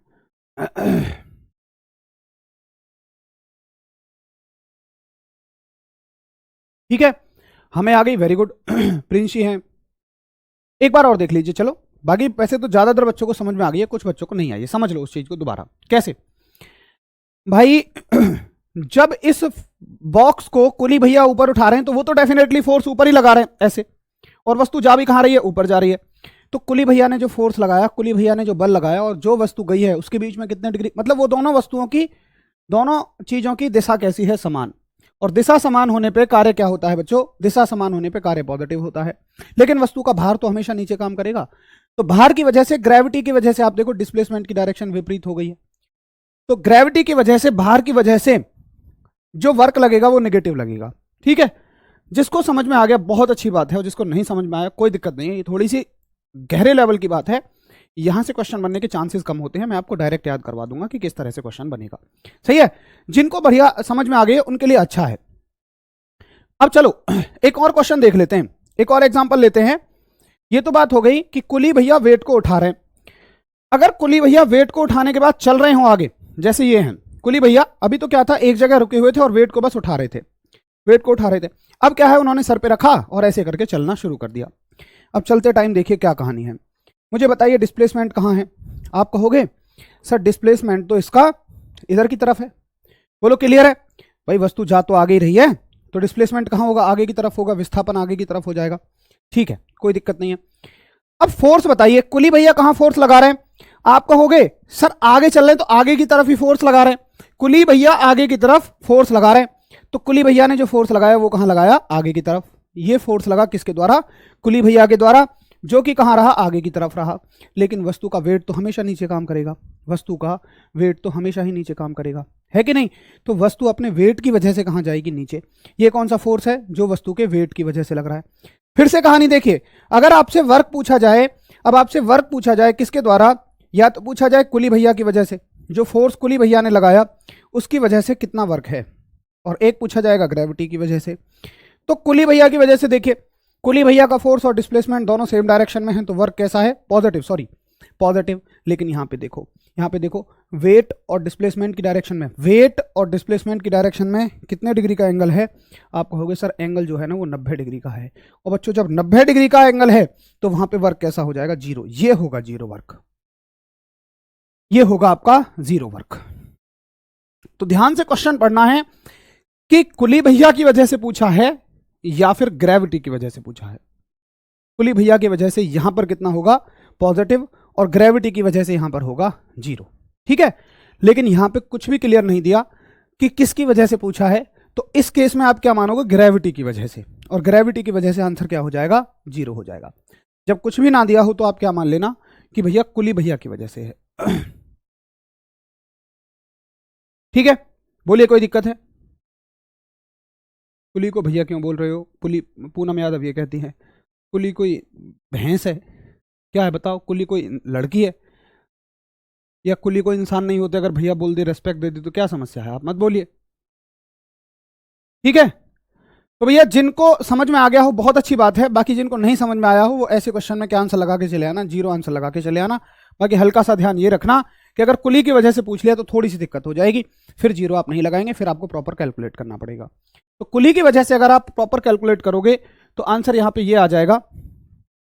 ठीक है, हमें आ गई, वेरी गुड। प्रिंस जी हैं, एक बार और देख लीजिए। चलो, बाकी वैसे तो ज्यादातर बच्चों को समझ में आ गई है, कुछ बच्चों को नहीं आई है। समझ लो उस चीज को दोबारा। कैसे भाई? जब इस बॉक्स को कुली भैया ऊपर उठा रहे हैं तो वो तो डेफिनेटली फोर्स ऊपर ही लगा रहे हैं ऐसे, और वस्तु जा भी कहां रही है? ऊपर जा रही है। तो कुली भैया ने जो फोर्स लगाया, कुली भैया ने जो बल लगाया, और जो वस्तु गई है उसके बीच में कितने डिग्री, मतलब वो दोनों वस्तुओं की, दोनों चीजों की दिशा कैसी है? समान। और दिशा समान होने पे कार्य क्या होता है बच्चों? दिशा समान होने पे कार्य पॉजिटिव होता है। लेकिन वस्तु का भार तो हमेशा नीचे काम करेगा। तो भार की वजह से, ग्रेविटी की वजह से आप देखो डिस्प्लेसमेंट की डायरेक्शन विपरीत हो गई है। तो ग्रेविटी की वजह से, भार की वजह से जो वर्क लगेगा वो नेगेटिव लगेगा। ठीक है, जिसको समझ में आ गया बहुत अच्छी बात है, और जिसको नहीं समझ में आया कोई दिक्कत नहीं है। ये थोड़ी सी गहरे लेवल की बात है, यहां से क्वेश्चन बनने के चांसेस कम होते हैं। मैं आपको डायरेक्ट याद करवा दूंगा कि किस तरह से क्वेश्चन बनेगा। सही है, जिनको बढ़िया समझ में आ गए उनके लिए अच्छा है। अब चलो एक और क्वेश्चन देख लेते हैं, एक और एग्जांपल लेते हैं। ये तो बात हो गई कि कुली भैया वेट को उठा रहे हैं। अगर कुली भैया वेट को उठाने के बाद चल रहे हो आगे, जैसे ये हैं कुली भैया, अभी तो क्या था, एक जगह रुके हुए थे और वेट को बस उठा रहे थे, वेट को उठा रहे थे। अब क्या है, उन्होंने सर पे रखा और ऐसे करके चलना शुरू कर दिया। अब चलते टाइम देखिए क्या कहानी है। मुझे बताइए डिस्प्लेसमेंट कहाँ है? आप कहोगे सर डिस्प्लेसमेंट तो इसका इधर की तरफ है। बोलो क्लियर है? भाई वस्तु जा तो आगे ही रही है, तो डिस्प्लेसमेंट कहाँ होगा? आगे की तरफ होगा, विस्थापन आगे की तरफ हो जाएगा। ठीक है, कोई दिक्कत नहीं है। अब फोर्स बताइए, कुली भैया कहाँ फोर्स लगा रहे हैं? आप कहोगे सर आगे चल रहे हैं तो आगे की तरफ ही फोर्स लगा रहे हैं। कुली भैया आगे की तरफ फोर्स लगा रहे हैं, तो कुली भैया ने जो फोर्स लगाया वो कहां लगाया? आगे की तरफ। ये फोर्स लगा किसके द्वारा? कुली भैया के द्वारा, जो कि कहां रहा? आगे की तरफ रहा। लेकिन वस्तु का वेट तो हमेशा नीचे काम करेगा, वस्तु का वेट तो हमेशा ही नीचे काम करेगा, है कि नहीं? तो वस्तु अपने वेट की वजह से कहां जाएगी? नीचे। ये कौन सा फोर्स है? जो वस्तु के वेट की वजह से लग रहा है। फिर से कहानी देखिए, अगर आपसे वर्क पूछा जाए, अब आपसे वर्क पूछा जाए किसके द्वारा? या तो पूछा जाए कुली भैया की वजह से, जो फोर्स कुली भैया ने लगाया उसकी वजह से कितना वर्क है, और एक पूछा जाएगा ग्रेविटी की वजह से। तो कुली भैया की वजह से देखिए, कुली भैया का फोर्स और डिस्प्लेसमेंट दोनों सेम डायरेक्शन में है, तो वर्क कैसा है? Positive, sorry positive. लेकिन यहां पे देखो, यहां पे देखो, वेट और डिस्प्लेसमेंट की डायरेक्शन में, वेट और डिस्प्लेसमेंट की डायरेक्शन में कितने डिग्री का एंगल है? आप कहोगे सर एंगल जो है ना वो 90 डिग्री का है। और बच्चों जब 90 डिग्री का एंगल है तो वहां पे वर्क कैसा हो जाएगा? जीरो। ये होगा जीरो वर्क, ये होगा आपका जीरो वर्क। तो ध्यान से क्वेश्चन पढ़ना है कि कुली भैया की वजह से पूछा है या फिर ग्रेविटी की वजह से पूछा है। कुली भैया की वजह से यहां पर कितना होगा? पॉजिटिव, और ग्रेविटी की वजह से यहां पर होगा जीरो। ठीक है, लेकिन यहां पे कुछ भी क्लियर नहीं दिया कि किसकी वजह से पूछा है। तो इस केस में आप क्या मानोगे? ग्रेविटी की वजह से, और ग्रेविटी की वजह से आंसर क्या हो जाएगा? जीरो हो जाएगा। जब कुछ भी ना दिया हो तो आप क्या मान लेना कि भैया कुली भैया की वजह से है। ठीक है, बोलिए कोई दिक्कत है? कुली को भैया क्यों बोल रहे हो? कुली, पूनम यादव ये कहती है कुली कोई भैंस है क्या है? बताओ, कुली कोई लड़की है या कुली कोई इंसान नहीं होते? अगर भैया बोल दे, रेस्पेक्ट दे दी तो क्या समस्या है? आप मत बोलिए, ठीक है? तो भैया जिनको समझ में आ गया हो बहुत अच्छी बात है, बाकी जिनको नहीं समझ में आया हो वो ऐसे क्वेश्चन में क्या आंसर लगा के चले आना, 0 आंसर लगा के चले आना। बाकी हल्का सा ध्यान ये रखना कि अगर कुली की वजह से पूछ लिया तो थोड़ी सी दिक्कत हो जाएगी, फिर 0 आप नहीं लगाएंगे, फिर आपको प्रॉपर कैलकुलेट करना पड़ेगा। तो कुली की वजह से अगर आप प्रॉपर कैलकुलेट करोगे तो आंसर यहाँ पे ये आ जाएगा,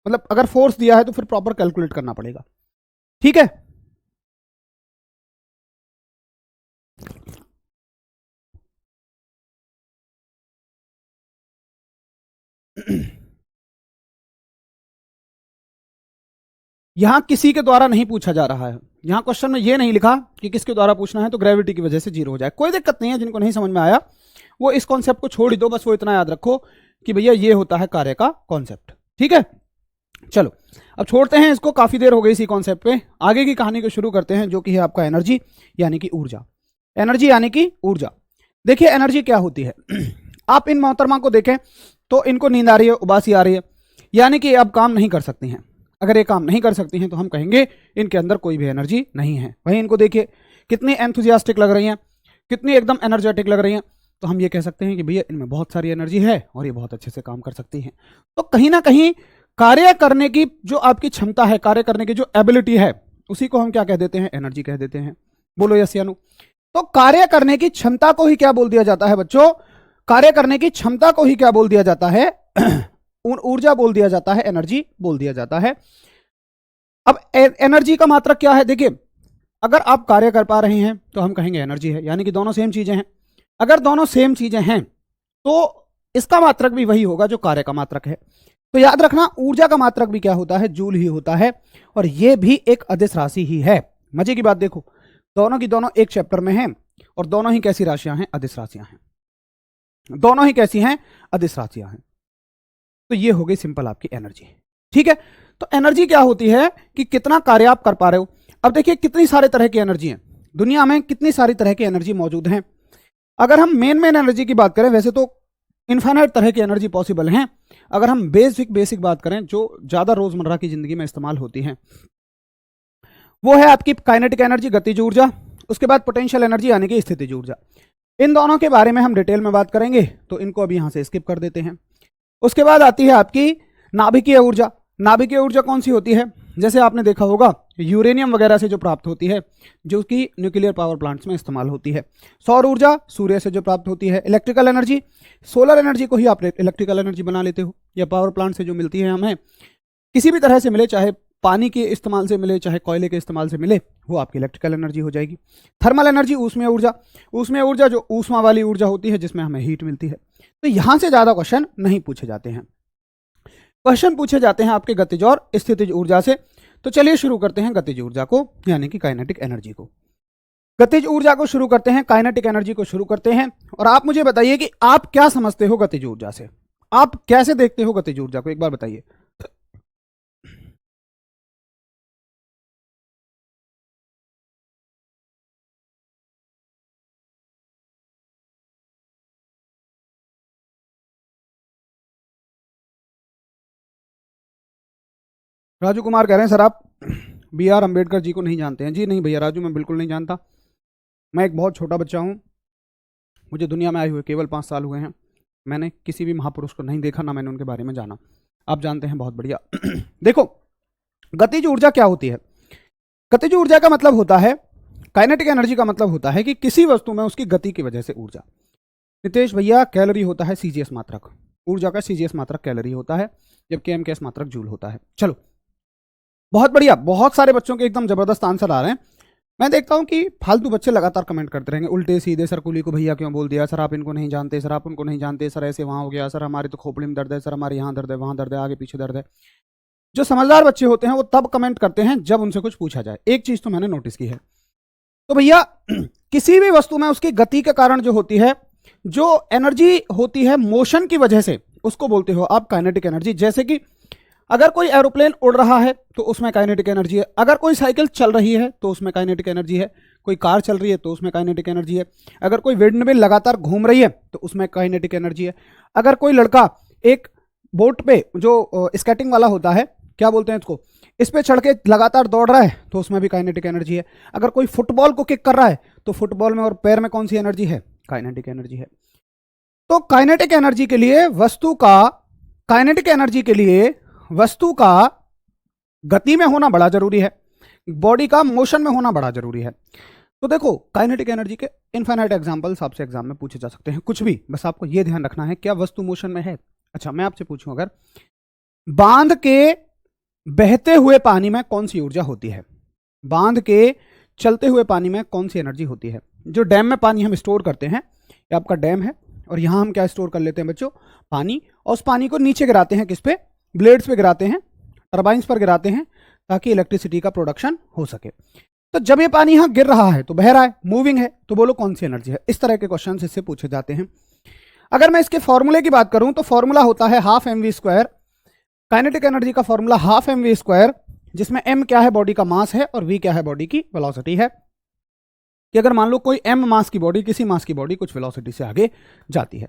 मतलब अगर फोर्स दिया है तो फिर प्रॉपर कैलकुलेट करना पड़ेगा, ठीक है? यहां किसी के द्वारा नहीं पूछा जा रहा है, यहां क्वेश्चन में ये नहीं लिखा कि किसके द्वारा पूछना है तो ग्रेविटी की वजह से 0 हो जाए। कोई दिक्कत नहीं है, जिनको नहीं समझ में आया वो इस कॉन्सेप्ट को छोड़ ही दो, बस वो इतना याद रखो कि भैया ये होता है कार्य का कॉन्सेप्ट, ठीक है? चलो अब छोड़ते हैं इसको, काफी देर हो गई इसी कॉन्सेप्ट पे, आगे की कहानी को शुरू करते हैं जो कि है आपका एनर्जी यानी कि ऊर्जा। एनर्जी यानी कि ऊर्जा। देखिए एनर्जी क्या होती है। आप इन मोहतरमा को देखें तो इनको नींद आ रही है, उबासी आ रही है, यानी कि अब काम नहीं कर सकती हैं। अगर ये काम नहीं कर सकती हैं तो हम कहेंगे इनके अंदर कोई भी एनर्जी नहीं है। वहीं इनको देखिए कितनी एंथुजियास्टिक लग रही हैं, कितनी एकदम एनर्जेटिक लग रही हैं, तो हम ये कह सकते हैं कि भैया इनमें बहुत सारी एनर्जी है और ये बहुत अच्छे से काम कर सकती हैं। तो कहीं ना कहीं कार्य करने की जो आपकी क्षमता है, कार्य करने की जो एबिलिटी है, उसी को हम क्या कह देते हैं? एनर्जी कह देते हैं। बोलो यस या नो? तो कार्य करने की क्षमता को ही क्या बोल दिया जाता है बच्चों? कार्य करने की क्षमता को ही क्या बोल दिया जाता है? ऊर्जा बोल दिया जाता है, एनर्जी बोल दिया जाता है। अब एनर्जी का मात्रक क्या है? देखिए अगर आप कार्य कर पा रहे हैं तो हम कहेंगे एनर्जी है, यानी कि दोनों सेम चीजें हैं। अगर दोनों सेम चीजें हैं तो इसका मात्रक भी वही होगा जो कार्य का मात्रक है। तो याद रखना ऊर्जा का मात्रक भी क्या होता है? जूल ही होता है, और यह भी एक अदिश राशि ही है। मजे की बात देखो, दोनों की दोनों एक चैप्टर में हैं और दोनों ही कैसी राशियां हैं? अदिश राशियां हैं। दोनों ही कैसी हैं? अदिश राशियां हैं। तो ये हो गई सिंपल आपकी एनर्जी, ठीक है? तो एनर्जी क्या होती है कि कितना कार्य आप कर पा रहे हो। अब देखिए कितनी सारे तरह की एनर्जी है दुनिया में, कितनी सारी तरह की एनर्जी मौजूद हैं। अगर हम मेन एनर्जी की बात करें, वैसे तो इन्फाइनाइट तरह की एनर्जी पॉसिबल हैं। अगर हम बेसिक बात करें जो ज्यादा रोजमर्रा की जिंदगी में इस्तेमाल होती है, वो है आपकी काइनेटिक एनर्जी, गतिज ऊर्जा। उसके बाद पोटेंशियल एनर्जी यानी कि स्थितिज ऊर्जा। इन दोनों के बारे में हम डिटेल में बात करेंगे, तो इनको अभी यहां से स्किप कर देते हैं। उसके बाद आती है आपकी नाभिकीय ऊर्जा। नाभिकीय ऊर्जा कौन सी होती है? जैसे आपने देखा होगा यूरेनियम वगैरह से जो प्राप्त होती है, जो कि न्यूक्लियर पावर प्लांट्स में इस्तेमाल होती है। सौर ऊर्जा सूर्य से जो प्राप्त होती है। इलेक्ट्रिकल एनर्जी, सोलर एनर्जी को ही आप इलेक्ट्रिकल एनर्जी बना लेते हो, या पावर प्लांट से जो मिलती है हमें, किसी भी तरह से मिले, चाहे पानी के इस्तेमाल से मिले चाहे कोयले के इस्तेमाल से मिले, वो आपकी इलेक्ट्रिकल एनर्जी हो जाएगी। थर्मल एनर्जी, ऊष्मीय ऊर्जा। ऊष्मीय ऊर्जा जो ऊष्मा वाली ऊर्जा होती है जिसमें हमें हीट मिलती है। तो यहां से ज्यादा क्वेश्चन नहीं पूछे जाते हैं, क्वेश्चन पूछे जाते हैं आपके गतिज और स्थितिज ऊर्जा से। तो चलिए शुरू करते हैं गतिज ऊर्जा को, यानी कि काइनेटिक एनर्जी को। गतिज ऊर्जा को शुरू करते हैं, काइनेटिक एनर्जी को शुरू करते हैं। और आप मुझे बताइए कि आप क्या समझते हो गतिज ऊर्जा से, आप कैसे देखते हो गतिज ऊर्जा को, एक बार बताइए। राजू कुमार कह रहे हैं सर आप B.R. अम्बेडकर जी को नहीं जानते हैं। जी नहीं भैया राजू, मैं बिल्कुल नहीं जानता। मैं एक बहुत छोटा बच्चा हूँ, मुझे दुनिया में आए हुए केवल 5 साल हुए हैं। मैंने किसी भी महापुरुष को नहीं देखा, ना मैंने उनके बारे में जाना। आप जानते हैं, बहुत बढ़िया। देखो गतिज ऊर्जा क्या होती है? गतिज ऊर्जा का मतलब होता है, काइनेटिक एनर्जी का मतलब होता है कि किसी वस्तु में उसकी गति की वजह से ऊर्जा। नितेश भैया कैलोरी होता है सीजीएस मात्रक, ऊर्जा का सीजीएस मात्रक कैलोरी होता है, जबकि एमकेएस मात्रक जूल होता है। चलो बहुत बढ़िया, बहुत सारे बच्चों के एकदम जबरदस्त आंसर आ रहे हैं। मैं देखता हूं कि फालतू बच्चे लगातार कमेंट करते रहेंगे उल्टे सीधे, सर कुली को भैया क्यों बोल दिया, सर आप इनको नहीं जानते, सर आप उनको नहीं जानते, सर ऐसे वहां हो गया, सर हमारी तो खोपड़ी में दर्द है, सर हमारे यहाँ दर्द है, वहां दर्द है, आगे पीछे दर्द है। जो समझदार बच्चे होते हैं वो तब कमेंट करते हैं जब उनसे कुछ पूछा जाए। एक चीज तो मैंने नोटिस की है, तो भैया किसी भी वस्तु में उसकी गति के कारण जो होती है, जो एनर्जी होती है मोशन की वजह से, उसको बोलते हो आप काइनेटिक एनर्जी। जैसे कि अगर कोई एरोप्लेन उड़ रहा है तो उसमें काइनेटिक एनर्जी है, अगर कोई साइकिल चल रही है तो उसमें काइनेटिक एनर्जी है, कोई कार चल रही है तो उसमें काइनेटिक एनर्जी है, अगर कोई विंडमिल लगातार घूम रही है तो उसमें काइनेटिक एनर्जी है, अगर कोई लड़का एक बोट पे जो स्केटिंग वाला होता है, क्या बोलते हैं इसको, इस पे चढ़ के लगातार दौड़ रहा है तो उसमें भी काइनेटिक एनर्जी है, अगर कोई फुटबॉल को किक कर रहा है तो फुटबॉल में और पैर में कौन सी एनर्जी है, काइनेटिक एनर्जी है। तो काइनेटिक एनर्जी के लिए वस्तु का, काइनेटिक एनर्जी के लिए वस्तु का गति में होना बड़ा जरूरी है, बॉडी का मोशन में होना बड़ा जरूरी है। तो देखो काइनेटिक एनर्जी के इनफाइनाइट एग्जांपल्स आपसे एग्जाम में पूछे जा सकते हैं, कुछ भी, बस आपको यह ध्यान रखना है क्या वस्तु मोशन में है। अच्छा मैं आपसे पूछूं, अगर बांध के बहते हुए पानी में कौन सी ऊर्जा होती है, बांध के चलते हुए पानी में कौन सी एनर्जी होती है। जो डैम में पानी हम स्टोर करते हैं, ये आपका डैम है, और यहां हम क्या स्टोर कर लेते हैं बच्चों, पानी, और उस पानी को नीचे गिराते हैं, किस पे, ब्लेड्स पे गिराते हैं, टर्बाइंस पर गिराते हैं, ताकि इलेक्ट्रिसिटी का प्रोडक्शन हो सके। तो जब ये पानी यहां गिर रहा है तो बह रहा है, मूविंग है, तो बोलो कौन सी एनर्जी है। इस तरह के क्वेश्चन इससे पूछे जाते हैं। अगर मैं इसके फॉर्मूले की बात करूं तो फॉर्मूला होता है half M V square, kinetic energy का formula half M V square, जिसमें एम क्या है, बॉडी का मास है, और वी क्या है, बॉडी की वेलोसिटी है। कि अगर मान लो कोई एम मास की बॉडी, किसी मास की बॉडी कुछ वेलोसिटी से आगे जाती है।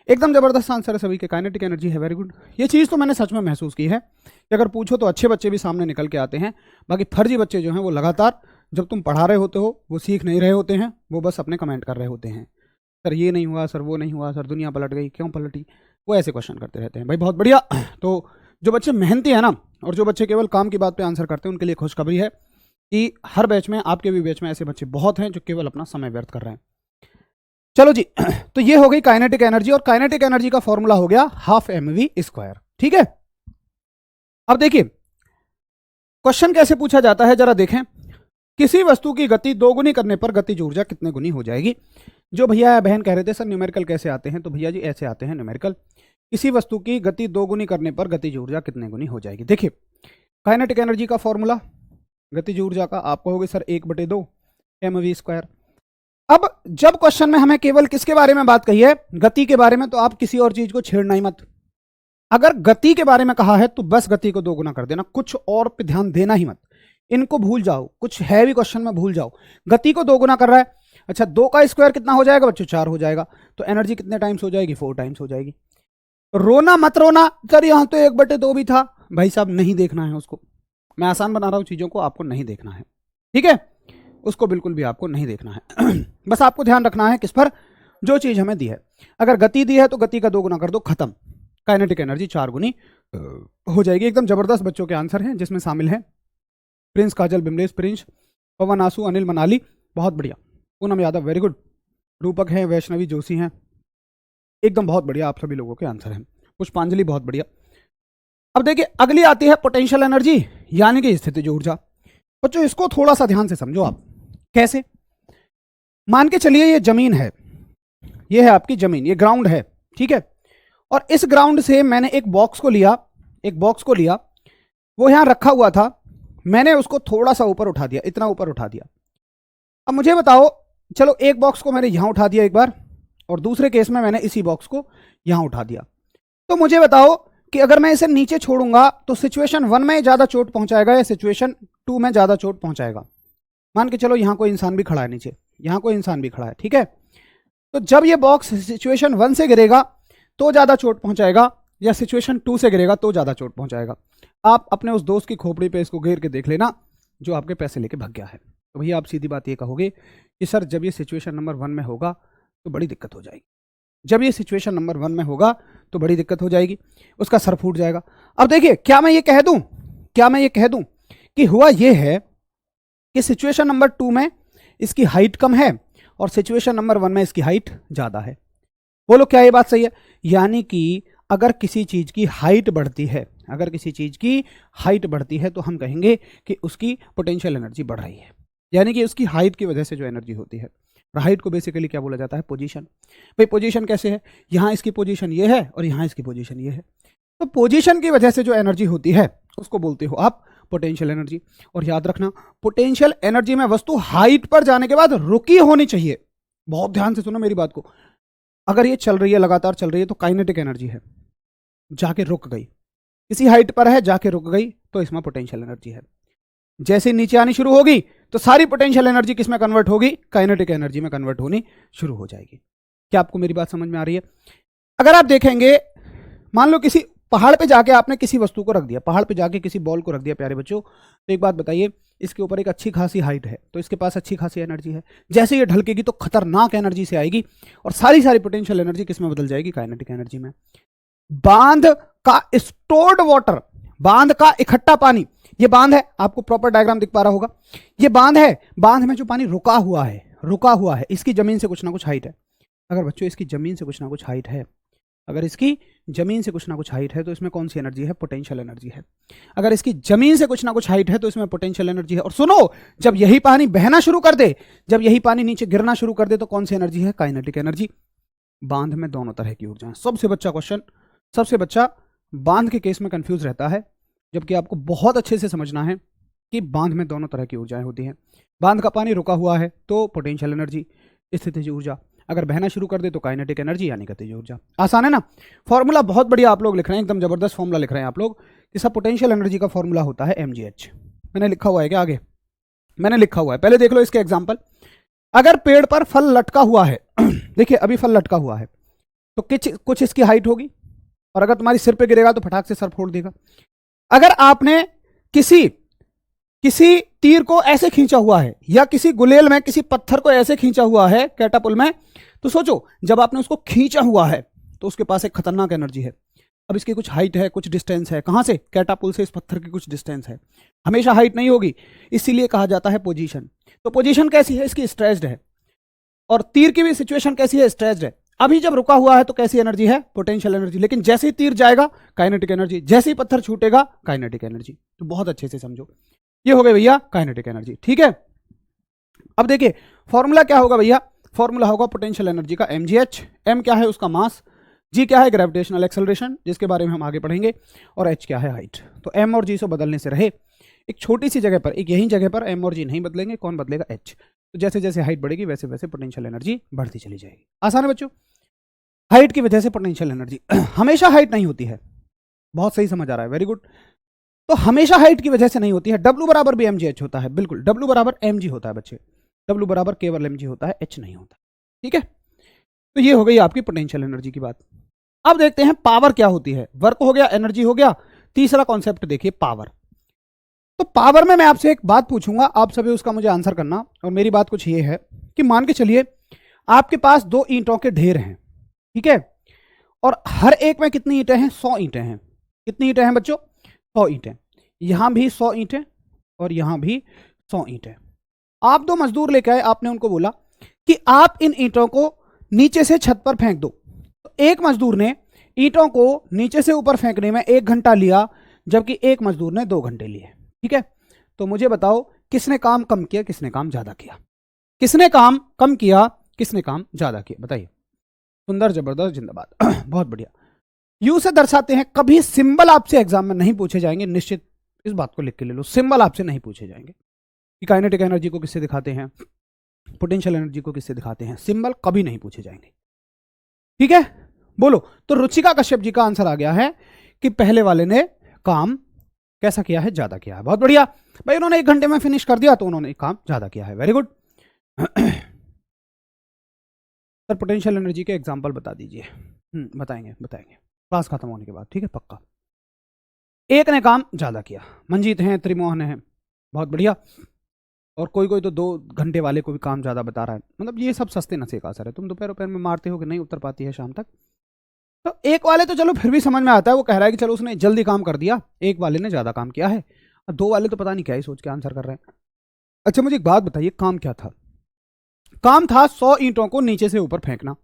एकदम जबरदस्त आंसर है सभी के, काइनेटिक एनर्जी है, वेरी गुड। ये चीज तो मैंने सच में महसूस की है कि अगर पूछो तो अच्छे बच्चे भी सामने निकल के आते हैं, बाकी फर्जी बच्चे जो हैं वो लगातार जब तुम पढ़ा रहे होते हो वो सीख नहीं रहे होते हैं, वो बस अपने कमेंट कर रहे होते हैं, सर ये नहीं हुआ, सर वो नहीं हुआ, सर दुनिया पलट गई, क्यों पलटी, वो ऐसे क्वेश्चन करते रहते हैं। भाई बहुत बढ़िया। तो जो बच्चे मेहनती है ना, और जो बच्चे केवल काम की बात पे आंसर करते हैं, उनके लिए खुशखबरी है कि हर बैच में, आपके भी बैच में ऐसे बच्चे बहुत हैं जो केवल अपना समय व्यर्थ कर रहे हैं। चलो जी, तो ये हो गई काइनेटिक एनर्जी, और काइनेटिक एनर्जी का फॉर्मूला हो गया हाफ एम वी स्क्वायर। ठीक है, अब देखिए क्वेश्चन कैसे पूछा जाता है, जरा देखें। किसी वस्तु की गति दोगुनी करने पर गतिज ऊर्जा कितने गुनी हो जाएगी। जो भैया बहन कह रहे थे सर न्यूमेरिकल कैसे आते हैं, तो भैया जी ऐसे आते हैं न्यूमेरिकल। किसी वस्तु की गति दोगुनी करने पर गतिज ऊर्जा कितने गुनी हो जाएगी। देखिए काइनेटिक एनर्जी का फॉर्मूला गतिज ऊर्जा का आपको होगा सर 1/2 एम वी स्क्वायर। अब जब क्वेश्चन में हमें केवल किसके बारे में बात कही है, गति के बारे में, तो आप किसी और चीज को छेड़ना ही मत। अगर गति के बारे में कहा है तो बस गति को दोगुना कर देना, कुछ और पे ध्यान देना ही मत, इनको भूल जाओ, कुछ है भी क्वेश्चन में भूल जाओ। गति को दोगुना कर रहा है, अच्छा 2 का स्क्वायर कितना हो जाएगा बच्चों, 4 हो जाएगा, तो एनर्जी कितने टाइम्स हो जाएगी, 4 टाइम्स हो जाएगी। रोना मत रोना, सर यहां तो 1/2 भी था, भाई साहब नहीं देखना है उसको, मैं आसान बना रहा हूं चीजों को, आपको नहीं देखना है, ठीक है, उसको बिल्कुल भी आपको नहीं देखना है। बस आपको ध्यान रखना है किस पर, जो चीज हमें दी है। अगर गति दी है तो गति का दोगुना कर दो, खत्म, काइनेटिक एनर्जी 4 गुनी हो जाएगी। एकदम जबरदस्त बच्चों के आंसर हैं, जिसमें शामिल है प्रिंस काजल बिमलेश प्रिंस, पवन आसू, अनिल मनाली, बहुत बढ़िया, पूनम यादव वेरी गुड, रूपक हैं, वैष्णवी जोशी हैं, एकदम बहुत बढ़िया आप सभी लोगों के आंसर हैं। पुष्पांजलि बहुत बढ़िया। अब देखिए अगली आती है पोटेंशियल एनर्जी, यानी कि स्थितिज ऊर्जा। बच्चों इसको थोड़ा सा ध्यान से समझो आप, कैसे, मान के चलिए ये जमीन है, ये है आपकी जमीन, ये ग्राउंड है, ठीक है, और इस ग्राउंड से मैंने एक बॉक्स को लिया, वो यहां रखा हुआ था, मैंने उसको थोड़ा सा ऊपर उठा दिया, इतना ऊपर उठा दिया। अब मुझे बताओ, चलो एक बॉक्स को मैंने यहां उठा दिया एक बार, और दूसरे केस में मैंने इसी बॉक्स को यहां उठा दिया, तो मुझे बताओ कि अगर मैं इसे नीचे छोड़ूंगा तो सिचुएशन 1 में ज्यादा चोट पहुंचाएगा या सिचुएशन 2 में ज्यादा चोट पहुंचाएगा। मान के चलो यहां कोई इंसान भी खड़ा है नीचे, यहां कोई इंसान भी खड़ा है, ठीक है, तो जब ये बॉक्स सिचुएशन 1 से गिरेगा तो ज्यादा चोट पहुंचाएगा, या सिचुएशन 2 से गिरेगा तो ज्यादा चोट पहुंचाएगा। आप अपने उस दोस्त की खोपड़ी पे इसको घेर के देख लेना जो आपके पैसे लेके भाग गया है। तो भैया आप सीधी बात ये कहोगे कि सर जब ये सिचुएशन नंबर 1 में होगा तो बड़ी दिक्कत हो जाएगी, जब ये सिचुएशन नंबर 1 में होगा तो बड़ी दिक्कत हो जाएगी, उसका सर फूट जाएगा। अब देखिए क्या मैं ये कह दूं कि हुआ ये है कि सिचुएशन नंबर 2 में इसकी हाइट कम है और सिचुएशन नंबर 1 में इसकी हाइट ज्यादा है। बोलो क्या ये बात सही है? यानी कि अगर किसी चीज की हाइट बढ़ती है, तो हम कहेंगे कि उसकी पोटेंशियल एनर्जी बढ़ रही है, यानी कि उसकी हाइट की वजह से जो एनर्जी होती है। हाइट को बेसिकली क्या बोला जाता है? पोजीशन। भाई पोजीशन कैसे है? यहां इसकी पोजीशन ये है और यहां इसकी पोजीशन ये है, तो पोजीशन की वजह से जो एनर्जी होती है उसको बोलते हो आप पोटेंशियल एनर्जी। और याद रखना पोटेंशियल एनर्जी में वस्तु हाइट पर जाने के बाद रुकी होनी चाहिए। बहुत ध्यान से सुनो मेरी बात को, अगर ये चल रही है, लगातार चल रही है, तो काइनेटिक एनर्जी है, जाके रुक गई। किसी हाइट पर है, जाके रुक गई, तो इसमें पोटेंशियल एनर्जी है। जैसे नीचे आनी शुरू होगी तो सारी पोटेंशियल एनर्जी किस में कन्वर्ट होगी? काइनेटिक एनर्जी में कन्वर्ट होनी शुरू हो जाएगी। क्या आपको मेरी बात समझ में आ रही है? अगर आप देखेंगे, मान लो किसी पहाड़ पे जाके आपने किसी वस्तु को रख दिया, पहाड़ पे जाके किसी बॉल को रख दिया प्यारे बच्चों, तो एक बात बताइए, इसके ऊपर एक अच्छी खासी हाइट है, तो इसके पास अच्छी खासी एनर्जी है। जैसे ये ढलकेगी तो खतरनाक एनर्जी से आएगी और सारी पोटेंशियल एनर्जी किस में बदल जाएगी? काइनेटिक एनर्जी में। बांध का स्टोर्ड वाटर, बांध का इकट्ठा पानी, ये बांध है, आपको प्रॉपर डायग्राम दिख पा रहा होगा, ये बांध है, बांध में जो पानी रुका हुआ है, इसकी जमीन से कुछ ना कुछ हाइट है। अगर बच्चों इसकी जमीन से कुछ ना कुछ हाइट है, अगर इसकी जमीन से कुछ ना कुछ हाइट है, तो इसमें कौन सी एनर्जी है? पोटेंशियल एनर्जी है। अगर इसकी जमीन से कुछ ना कुछ हाइट है तो इसमें पोटेंशियल एनर्जी है। और सुनो, जब यही पानी बहना शुरू कर दे, जब यही पानी नीचे गिरना शुरू कर दे, तो कौन सी एनर्जी है? Kinetic energy. बांध में दोनों तरह की ऊर्जा है। सबसे बच्चा क्वेश्चन, सबसे बच्चा बांध के केस में कंफ्यूज रहता है, जबकि आपको बहुत अच्छे से समझना है कि बांध में दोनों तरह की ऊर्जाएं होती हैं। बांध का पानी रुका हुआ है तो पोटेंशियल एनर्जी, स्थितिज ऊर्जा। अगर बहना शुरू कर दे तो काइनेटिक एनर्जी यानी गतिज ऊर्जा। आसान है ना? फॉर्मूला बहुत बढ़िया आप लोग लिख रहे हैं, एकदम जबरदस्त फॉर्मूला लिख रहे हैं आप लोग कि सब पोटेंशियल एनर्जी का फॉर्मूला होता है mgh। मैंने लिखा हुआ है क्या आगे? मैंने लिखा हुआ है, पहले देख लो इसके एग्जाम्पल। अगर पेड़ पर फल लटका हुआ है देखिए अभी फल लटका हुआ है, तो कुछ इसकी हाइट होगी, और अगर तुम्हारी सिर पे गिरेगा तो फटाक से सर फोड़ देगा। अगर आपने किसी तीर को ऐसे खींचा हुआ है, या किसी गुलेल में किसी पत्थर को ऐसे खींचा हुआ है कैटापुल में, तो सोचो जब आपने उसको खींचा हुआ है तो उसके पास एक खतरनाक एनर्जी है। अब इसकी कुछ हाइट है, कुछ डिस्टेंस है, कहां से? कैटापुल से इस पत्थर की कुछ डिस्टेंस है। हमेशा हाइट नहीं होगी, इसीलिए कहा जाता है पोजीशन। तो पोजीशन कैसी है? इसकी स्ट्रेच्ड है। और तीर की भी सिचुएशन कैसी है? स्ट्रेच्ड है। अभी जब रुका हुआ है तो कैसी एनर्जी है? Potential energy. लेकिन जैसे ही तीर जाएगा काइनेटिक एनर्जी, जैसे ही पत्थर छूटेगा काइनेटिक एनर्जी। तो बहुत अच्छे से समझो, ये हो गए भैया काइनेटिक एनर्जी। ठीक है, अब देखिए फॉर्मूला क्या होगा भैया? फॉर्मूला होगा पोटेंशियल एनर्जी का mgh। m क्या है? उसका मास। g क्या है? ग्रेविटेशनल एक्सेलरेशन, जिसके बारे में हम आगे पढ़ेंगे। और h क्या है? हाइट। तो m और g से बदलने से रहे, एक छोटी सी जगह पर, एक यही जगह पर m और g नहीं बदलेंगे, कौन बदलेगा? h। तो जैसे जैसे हाइट बढ़ेगी वैसे वैसे पोटेंशियल एनर्जी बढ़ती चली जाएगी। आसान है बच्चों? हाइट की वजह से पोटेंशियल एनर्जी हमेशा हाइट नहीं होती है। बहुत सही समझ आ रहा है, वेरी गुड। तो हमेशा हाइट की वजह से नहीं होती है। W बराबर भी mgh होता है, बिल्कुल W बराबर mg होता है बच्चे, W बराबर केवल mg होता है, h नहीं होता। ठीक है, तो ये हो गई आपकी पोटेंशियल एनर्जी की बात। अब देखते हैं पावर क्या होती है। वर्क हो गया, एनर्जी हो गया, तीसरा कॉन्सेप्ट देखिए पावर। तो पावर में मैं आपसे एक बात पूछूंगा, आप सभी उसका मुझे आंसर करना। और मेरी बात कुछ ये है कि मान के चलिए आपके पास 2 ईंटों के ढेर हैं, ठीक है, और हर एक में कितनी ईंटें हैं? 100 ईंटें हैं। कितनी ईंटें हैं बच्चों? 100 ईंटें। यहां भी 100 ईंटें और यहां भी 100 ईंटें। आप 2 मजदूर लेके आए, आपने उनको बोला कि आप इन ईंटों को नीचे से छत पर फेंक दो। तो एक मजदूर ने ईंटों को नीचे से ऊपर फेंकने में 1 घंटा लिया, जबकि एक मजदूर ने 2 घंटे लिए। ठीक है, तो मुझे बताओ किसने काम कम किया, किसने काम ज्यादा किया? किसने काम कम किया, किसने काम ज्यादा किया? बताइए। सुंदर, जबरदस्त, जिंदाबाद बहुत बढ़िया। यू से दर्शाते हैं। कभी सिंबल आपसे एग्जाम में नहीं पूछे जाएंगे, निश्चित इस बात को लिख के ले लो। सिंबल आपसे नहीं पूछे जाएंगे कि काइनेटिक एनर्जी को किससे दिखाते हैं, पोटेंशियल एनर्जी को किससे दिखाते हैं, सिंबल कभी नहीं पूछे जाएंगे। ठीक है, बोलो। तो रुचिका कश्यप जी का आंसर आ गया है कि पहले वाले ने काम कैसा किया है? ज्यादा किया है। बहुत बढ़िया भाई, उन्होंने 1 घंटे में फिनिश कर दिया तो उन्होंने काम ज्यादा किया है। Very good. Sir potential energy के एग्जांपल बता दीजिए। बताएंगे क्लास खत्म होने के बाद, ठीक है, पक्का। एक ने काम ज्यादा किया, मंजीत हैं, त्रिमोहन है, बहुत बढ़िया। और कोई कोई तो 2 घंटे वाले को भी काम ज्यादा बता रहा है। मतलब ये सब सस्ते नशे का असर है। तुम दोपहर में मारते हो कि नहीं उतर पाती है शाम तक। तो एक वाले तो चलो फिर भी समझ में आता है, वो कह रहा है कि चलो उसने जल्दी काम कर दिया, एक वाले ने ज्यादा काम किया है। 2 वाले तो पता नहीं क्या ही सोच के आंसर कर रहे हैं। अच्छा मुझे एक बात बताइए, काम क्या था? काम था 100 ईंटों को नीचे से ऊपर फेंकना।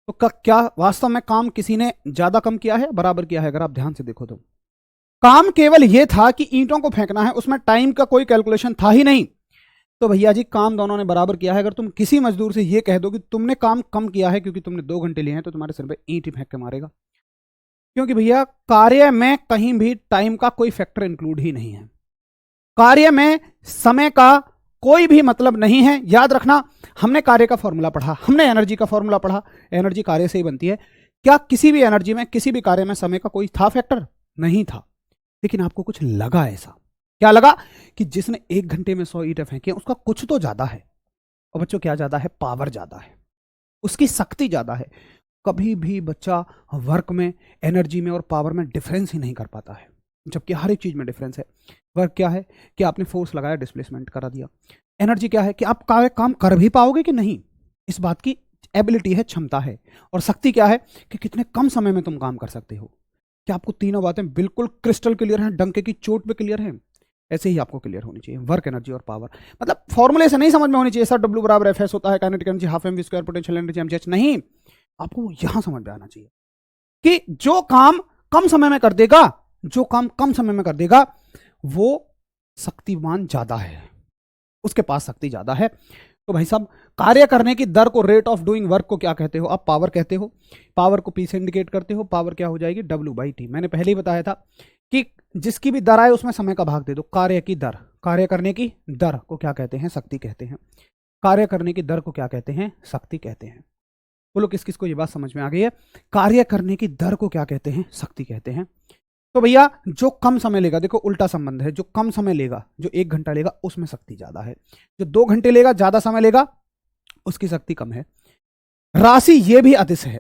तो क्या वास्तव में काम किसी ने ज्यादा कम किया है, बराबर किया है? अगर आप ध्यान से देखो तो काम केवल यह था कि ईंटों को फेंकना है, उसमें टाइम का कोई कैलकुलेशन था ही नहीं। तो भैया जी काम दोनों ने बराबर किया है। अगर तुम किसी मजदूर से यह कह दो कि तुमने काम कम किया है क्योंकि तुमने 2 घंटे लिए हैं, तो तुम्हारे सिर पे ईंट ही फेंक के मारेगा। क्योंकि भैया कार्य में कहीं भी टाइम का कोई फैक्टर इंक्लूड ही नहीं है। कार्य में समय का कोई भी मतलब नहीं है। याद रखना, हमने कार्य का फॉर्मूला पढ़ा, हमने एनर्जी का फॉर्मूला पढ़ा। एनर्जी कार्य से ही बनती है। क्या किसी भी एनर्जी में, किसी भी कार्य में समय का कोई था फैक्टर? नहीं था, लेकिन आपको कुछ लगा ऐसा। क्या लगा? कि जिसने 1 घंटे में 100 ईंटें फेंकी उसका कुछ तो ज्यादा है। और बच्चों क्या ज्यादा है? पावर ज्यादा है, उसकी शक्ति ज्यादा है। कभी भी बच्चा वर्क में, एनर्जी में और पावर में डिफरेंस ही नहीं कर पाता है, जबकि हर एक चीज में डिफरेंस है। वर्क क्या है? कि आपने फोर्स लगाया, डिस्प्लेसमेंट करा दिया। एनर्जी क्या है? कि आप काम कर भी पाओगे कि नहीं, इस बात की एबिलिटी है, क्षमता है। और शक्ति क्या है? कि कितने कम समय में तुम काम कर सकते हो। क्या आपको तीनों बातें बिल्कुल क्रिस्टल क्लियर हैं, डंके की चोट पे क्लियर हैं? ऐसे ही आपको क्लियर होनी चाहिए वर्क, एनर्जी और पावर। मतलब फॉर्मूले से नहीं समझ में होनी चाहिए सर डब्ल्यू बराबर एफ एस होता है, kinetic energy half M V square potential energy M G H. नहीं, आपको यहां समझ में आना चाहिए कि जो काम कम समय में कर देगा, जो काम कम समय में कर देगा वो शक्तिमान ज्यादा है, उसके पास शक्ति ज्यादा है। तो भाई साहब, कार्य करने की दर को, रेट ऑफ डूइंग वर्क को क्या कहते हो? आप पावर कहते हो। पावर को पी से इंडिकेट करते हो। पावर क्या हो जाएगी? W by T. मैंने पहले ही बताया था कि जिसकी भी दर आए उसमें समय का भाग दे दो। कार्य की दर, कार्य करने की दर को क्या कहते हैं? शक्ति कहते हैं। कार्य करने की दर को क्या कहते हैं? शक्ति कहते हैं। बोलो किस किस को ये बात समझ में आ गई है? कार्य करने की दर को क्या कहते हैं? शक्ति कहते हैं। तो भैया जो कम समय लेगा, देखो उल्टा संबंध है, जो कम समय लेगा, जो 1 घंटा लेगा उसमें शक्ति ज्यादा है। जो 2 घंटे लेगा, ज्यादा समय लेगा, उसकी शक्ति कम है। राशि ये भी अदिश है,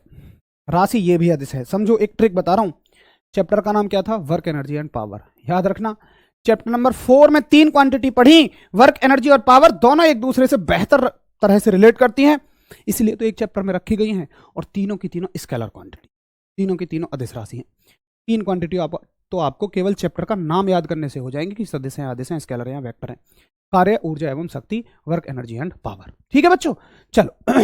राशि ये भी अदिश है। समझो, एक ट्रिक बता रहा हूं। चैप्टर का नाम क्या था? Work, energy and power. याद रखना, चैप्टर नंबर 4 में 3 क्वांटिटी पढ़ी। वर्क, एनर्जी और पावर दोनों एक दूसरे से बेहतर तरह से रिलेट करती हैं, इसलिए तो एक चैप्टर में रखी गई हैं। और तीनों की तीनों स्केलर क्वांटिटी, तीनों की तीनों अदिश राशि हैं। 3 क्वांटिटी तो आपको केवल चैप्टर का नाम याद करने से हो जाएंगे कि सदिश हैं, आदिश हैं, स्केलर हैं, वेक्टर हैं। कार्य, ऊर्जा एवं शक्ति, वर्क, एनर्जी एंड पावर। ठीक है बच्चों, चलो।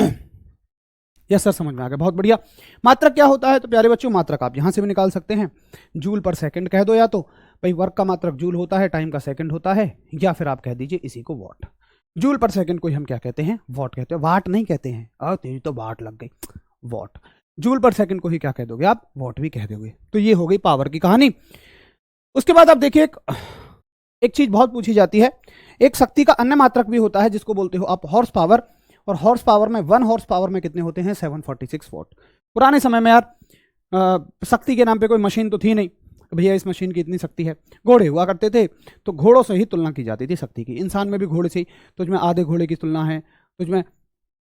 यस सर, समझ में आ गया, बहुत बढ़िया। मात्रक क्या होता है? तो प्यारे बच्चों, मात्रक आप यहां से भी निकाल सकते हैं। जूल पर सेकंड कह दो, या तो भाई वर्क का मात्रक जूल होता है, टाइम का सेकंड होता है, या फिर आप कह दीजिए इसी को वॉट। जूल पर सेकंड को हम क्या कहते हैं? वॉट कहते हैं, वाट नहीं कहते हैं। तेरी तो वाट लग गई, वॉट। जूल पर सेकंड को ही क्या कह दोगे आप? वॉट भी कह दोगे। तो ये हो गई पावर की कहानी। उसके बाद आप देखिए, एक चीज बहुत पूछी जाती है, एक शक्ति का अन्य मात्रक भी होता है जिसको बोलते हो आप हॉर्स पावर। और हॉर्स पावर में 1 हॉर्स पावर में कितने होते हैं? 746 वॉट। पुराने समय में यार शक्ति के नाम पे कोई मशीन तो थी नहीं, भैया इस मशीन की इतनी शक्ति है। घोड़े हुआ करते थे, तो घोड़ों से ही तुलना की जाती थी शक्ति की। इंसान में भी घोड़े से ही, तुझमें आधे घोड़े की तुलना है, तुझमें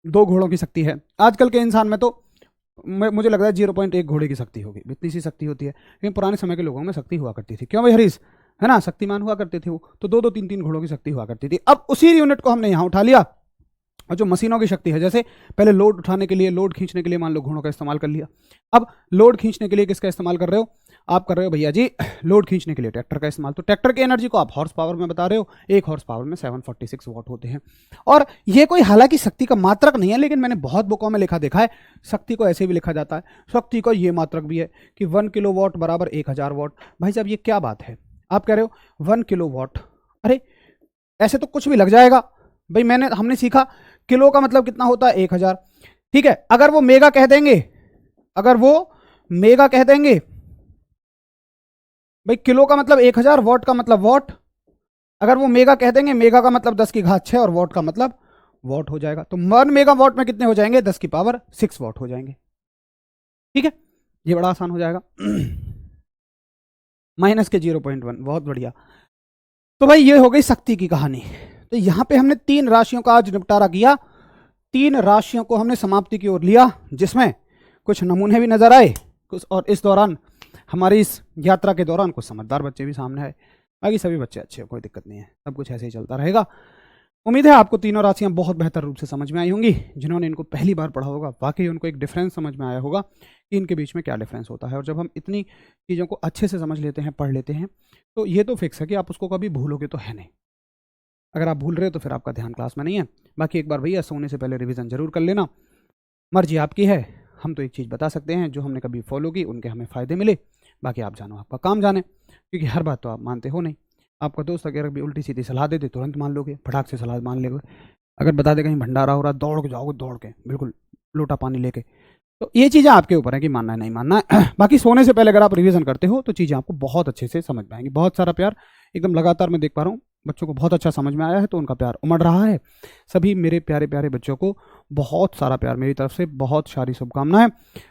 2 घोड़ों की शक्ति है। आजकल के इंसान में तो मुझे लग रहा है 0.1 घोड़े की शक्ति होगी, इतनी सी शक्ति होती है। लेकिन पुराने समय के लोगों में शक्ति हुआ करती थी। क्यों भाई हरीश? है ना, शक्तिमान हुआ करते थे वो, तो 2-2, 3-3 घोड़ों की शक्ति हुआ करती थी। अब उसी यूनिट को हमने यहाँ उठा लिया, और जो मशीनों की शक्ति है, जैसे पहले लोड उठाने के लिए, लोड खींचने के लिए मान लो घोड़ों का इस्तेमाल कर लिया। अब लोड खींचने के लिए किसका इस्तेमाल कर रहे हो? आप कर रहे हो भैया जी लोड खींचने के लिए ट्रैक्टर का इस्तेमाल। तो ट्रैक्टर की एनर्जी को आप हॉर्स पावर में बता रहे हो, 1 हॉर्स पावर में 746 वॉट होते हैं। और ये कोई हालांकि शक्ति का मात्रक नहीं है, लेकिन मैंने बहुत बुकों में लिखा देखा है, शक्ति को ऐसे भी लिखा जाता है। शक्ति का ये मात्रक भी है कि 1 किलो वॉट बराबर 1000 वॉट। भाई साहब ये क्या बात है? आप कह रहे हो 1 किलो वॉट, अरे ऐसे तो कुछ भी लग जाएगा भाई। हमने सीखा किलो का मतलब कितना होता है? 1000। ठीक है, अगर वो मेगा कह देंगे, अगर वो मेगा कह देंगे, भाई किलो का मतलब 1000, वॉट का मतलब वॉट। अगर वो मेगा कह देंगे, मेगा का मतलब 10 की घात 6 और वॉट का मतलब वॉट हो जाएगा। तो 1 मेगा वॉट में कितने हो जाएंगे? 10 की पावर 6 वॉट हो जाएंगे। ठीक है, ये बड़ा आसान हो जाएगा। माइनस के 0.1, बहुत बढ़िया। तो भाई ये हो गई शक्ति की कहानी। तो यहां पे हमने 3 राशियों का आज निपटारा किया, 3 राशियों को हमने समाप्ति की ओर लिया, जिसमें कुछ नमूने भी नजर आए कुछ, और इस दौरान हमारी इस यात्रा के दौरान कुछ समझदार बच्चे भी सामने आए। बाकी सभी बच्चे अच्छे हैं, कोई दिक्कत नहीं है, सब कुछ ऐसे ही चलता रहेगा। उम्मीद है आपको तीनों राशियां बहुत बेहतर रूप से समझ में आई होंगी। जिन्होंने इनको पहली बार पढ़ा होगा, वाकई उनको एक डिफरेंस समझ में आया होगा कि इनके बीच में क्या डिफरेंस होता है। और जब हम इतनी चीज़ों को अच्छे से समझ लेते हैं, पढ़ लेते हैं, तो ये तो फिक्स है कि आप उसको कभी भूलोगे तो है नहीं। अगर आप भूल रहे हो तो फिर आपका ध्यान क्लास में नहीं है। बाकी एक बार भैया सोने से पहले रिवीजन जरूर कर लेना, मर्जी आपकी है। हम तो एक चीज़ बता सकते हैं, जो हमने कभी फॉलो की उनके हमें फ़ायदे मिले, बाकी आप जानो आपका काम जाने, क्योंकि हर बात तो आप मानते हो नहीं। आपका दोस्त अगर भी उल्टी सीधी सलाह दे दे तुरंत मान लोगे, फटाक से सलाह मान लोगे। अगर बता दे कहीं भंडारा हो रहा, दौड़ के जाओगे, दौड़ के बिल्कुल लोटा पानी लेके। तो ये चीज़ें आपके ऊपर है कि मानना है नहीं मानना है। बाकी सोने से पहले अगर आप रिवीजन करते हो तो चीज़ें आपको बहुत अच्छे से समझ में आएंगी। बहुत सारा प्यार एकदम लगातार मैं देख पा रहा हूँ, बच्चों को बहुत अच्छा समझ में आया है, तो उनका प्यार उमड़ रहा है। सभी मेरे प्यारे प्यारे बच्चों को बहुत सारा प्यार मेरी तरफ से, बहुत सारी शुभकामनाएं।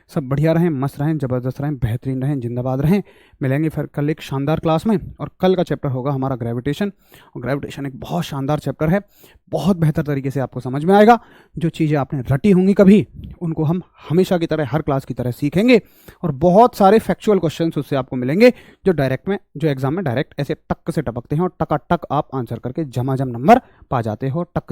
सब बढ़िया रहें, मस्त रहें, ज़बरदस्त रहें, बेहतरीन रहें, जिंदाबाद रहें। मिलेंगे फिर कल एक शानदार क्लास में। और कल का चैप्टर होगा हमारा ग्रेविटेशन, और ग्रेविटेशन एक बहुत शानदार चैप्टर है, बहुत बेहतर तरीके से आपको समझ में आएगा। जो चीज़ें आपने रटी होंगी कभी, उनको हम हमेशा की तरह, हर क्लास की तरह सीखेंगे, और बहुत सारे फैक्चुअल क्वेश्चंस उससे आपको मिलेंगे जो डायरेक्ट में, जो एग्जाम में डायरेक्ट ऐसे टक से टपकते हैं और टका टक आप आंसर करके झमाझम नंबर पा जाते हो। टक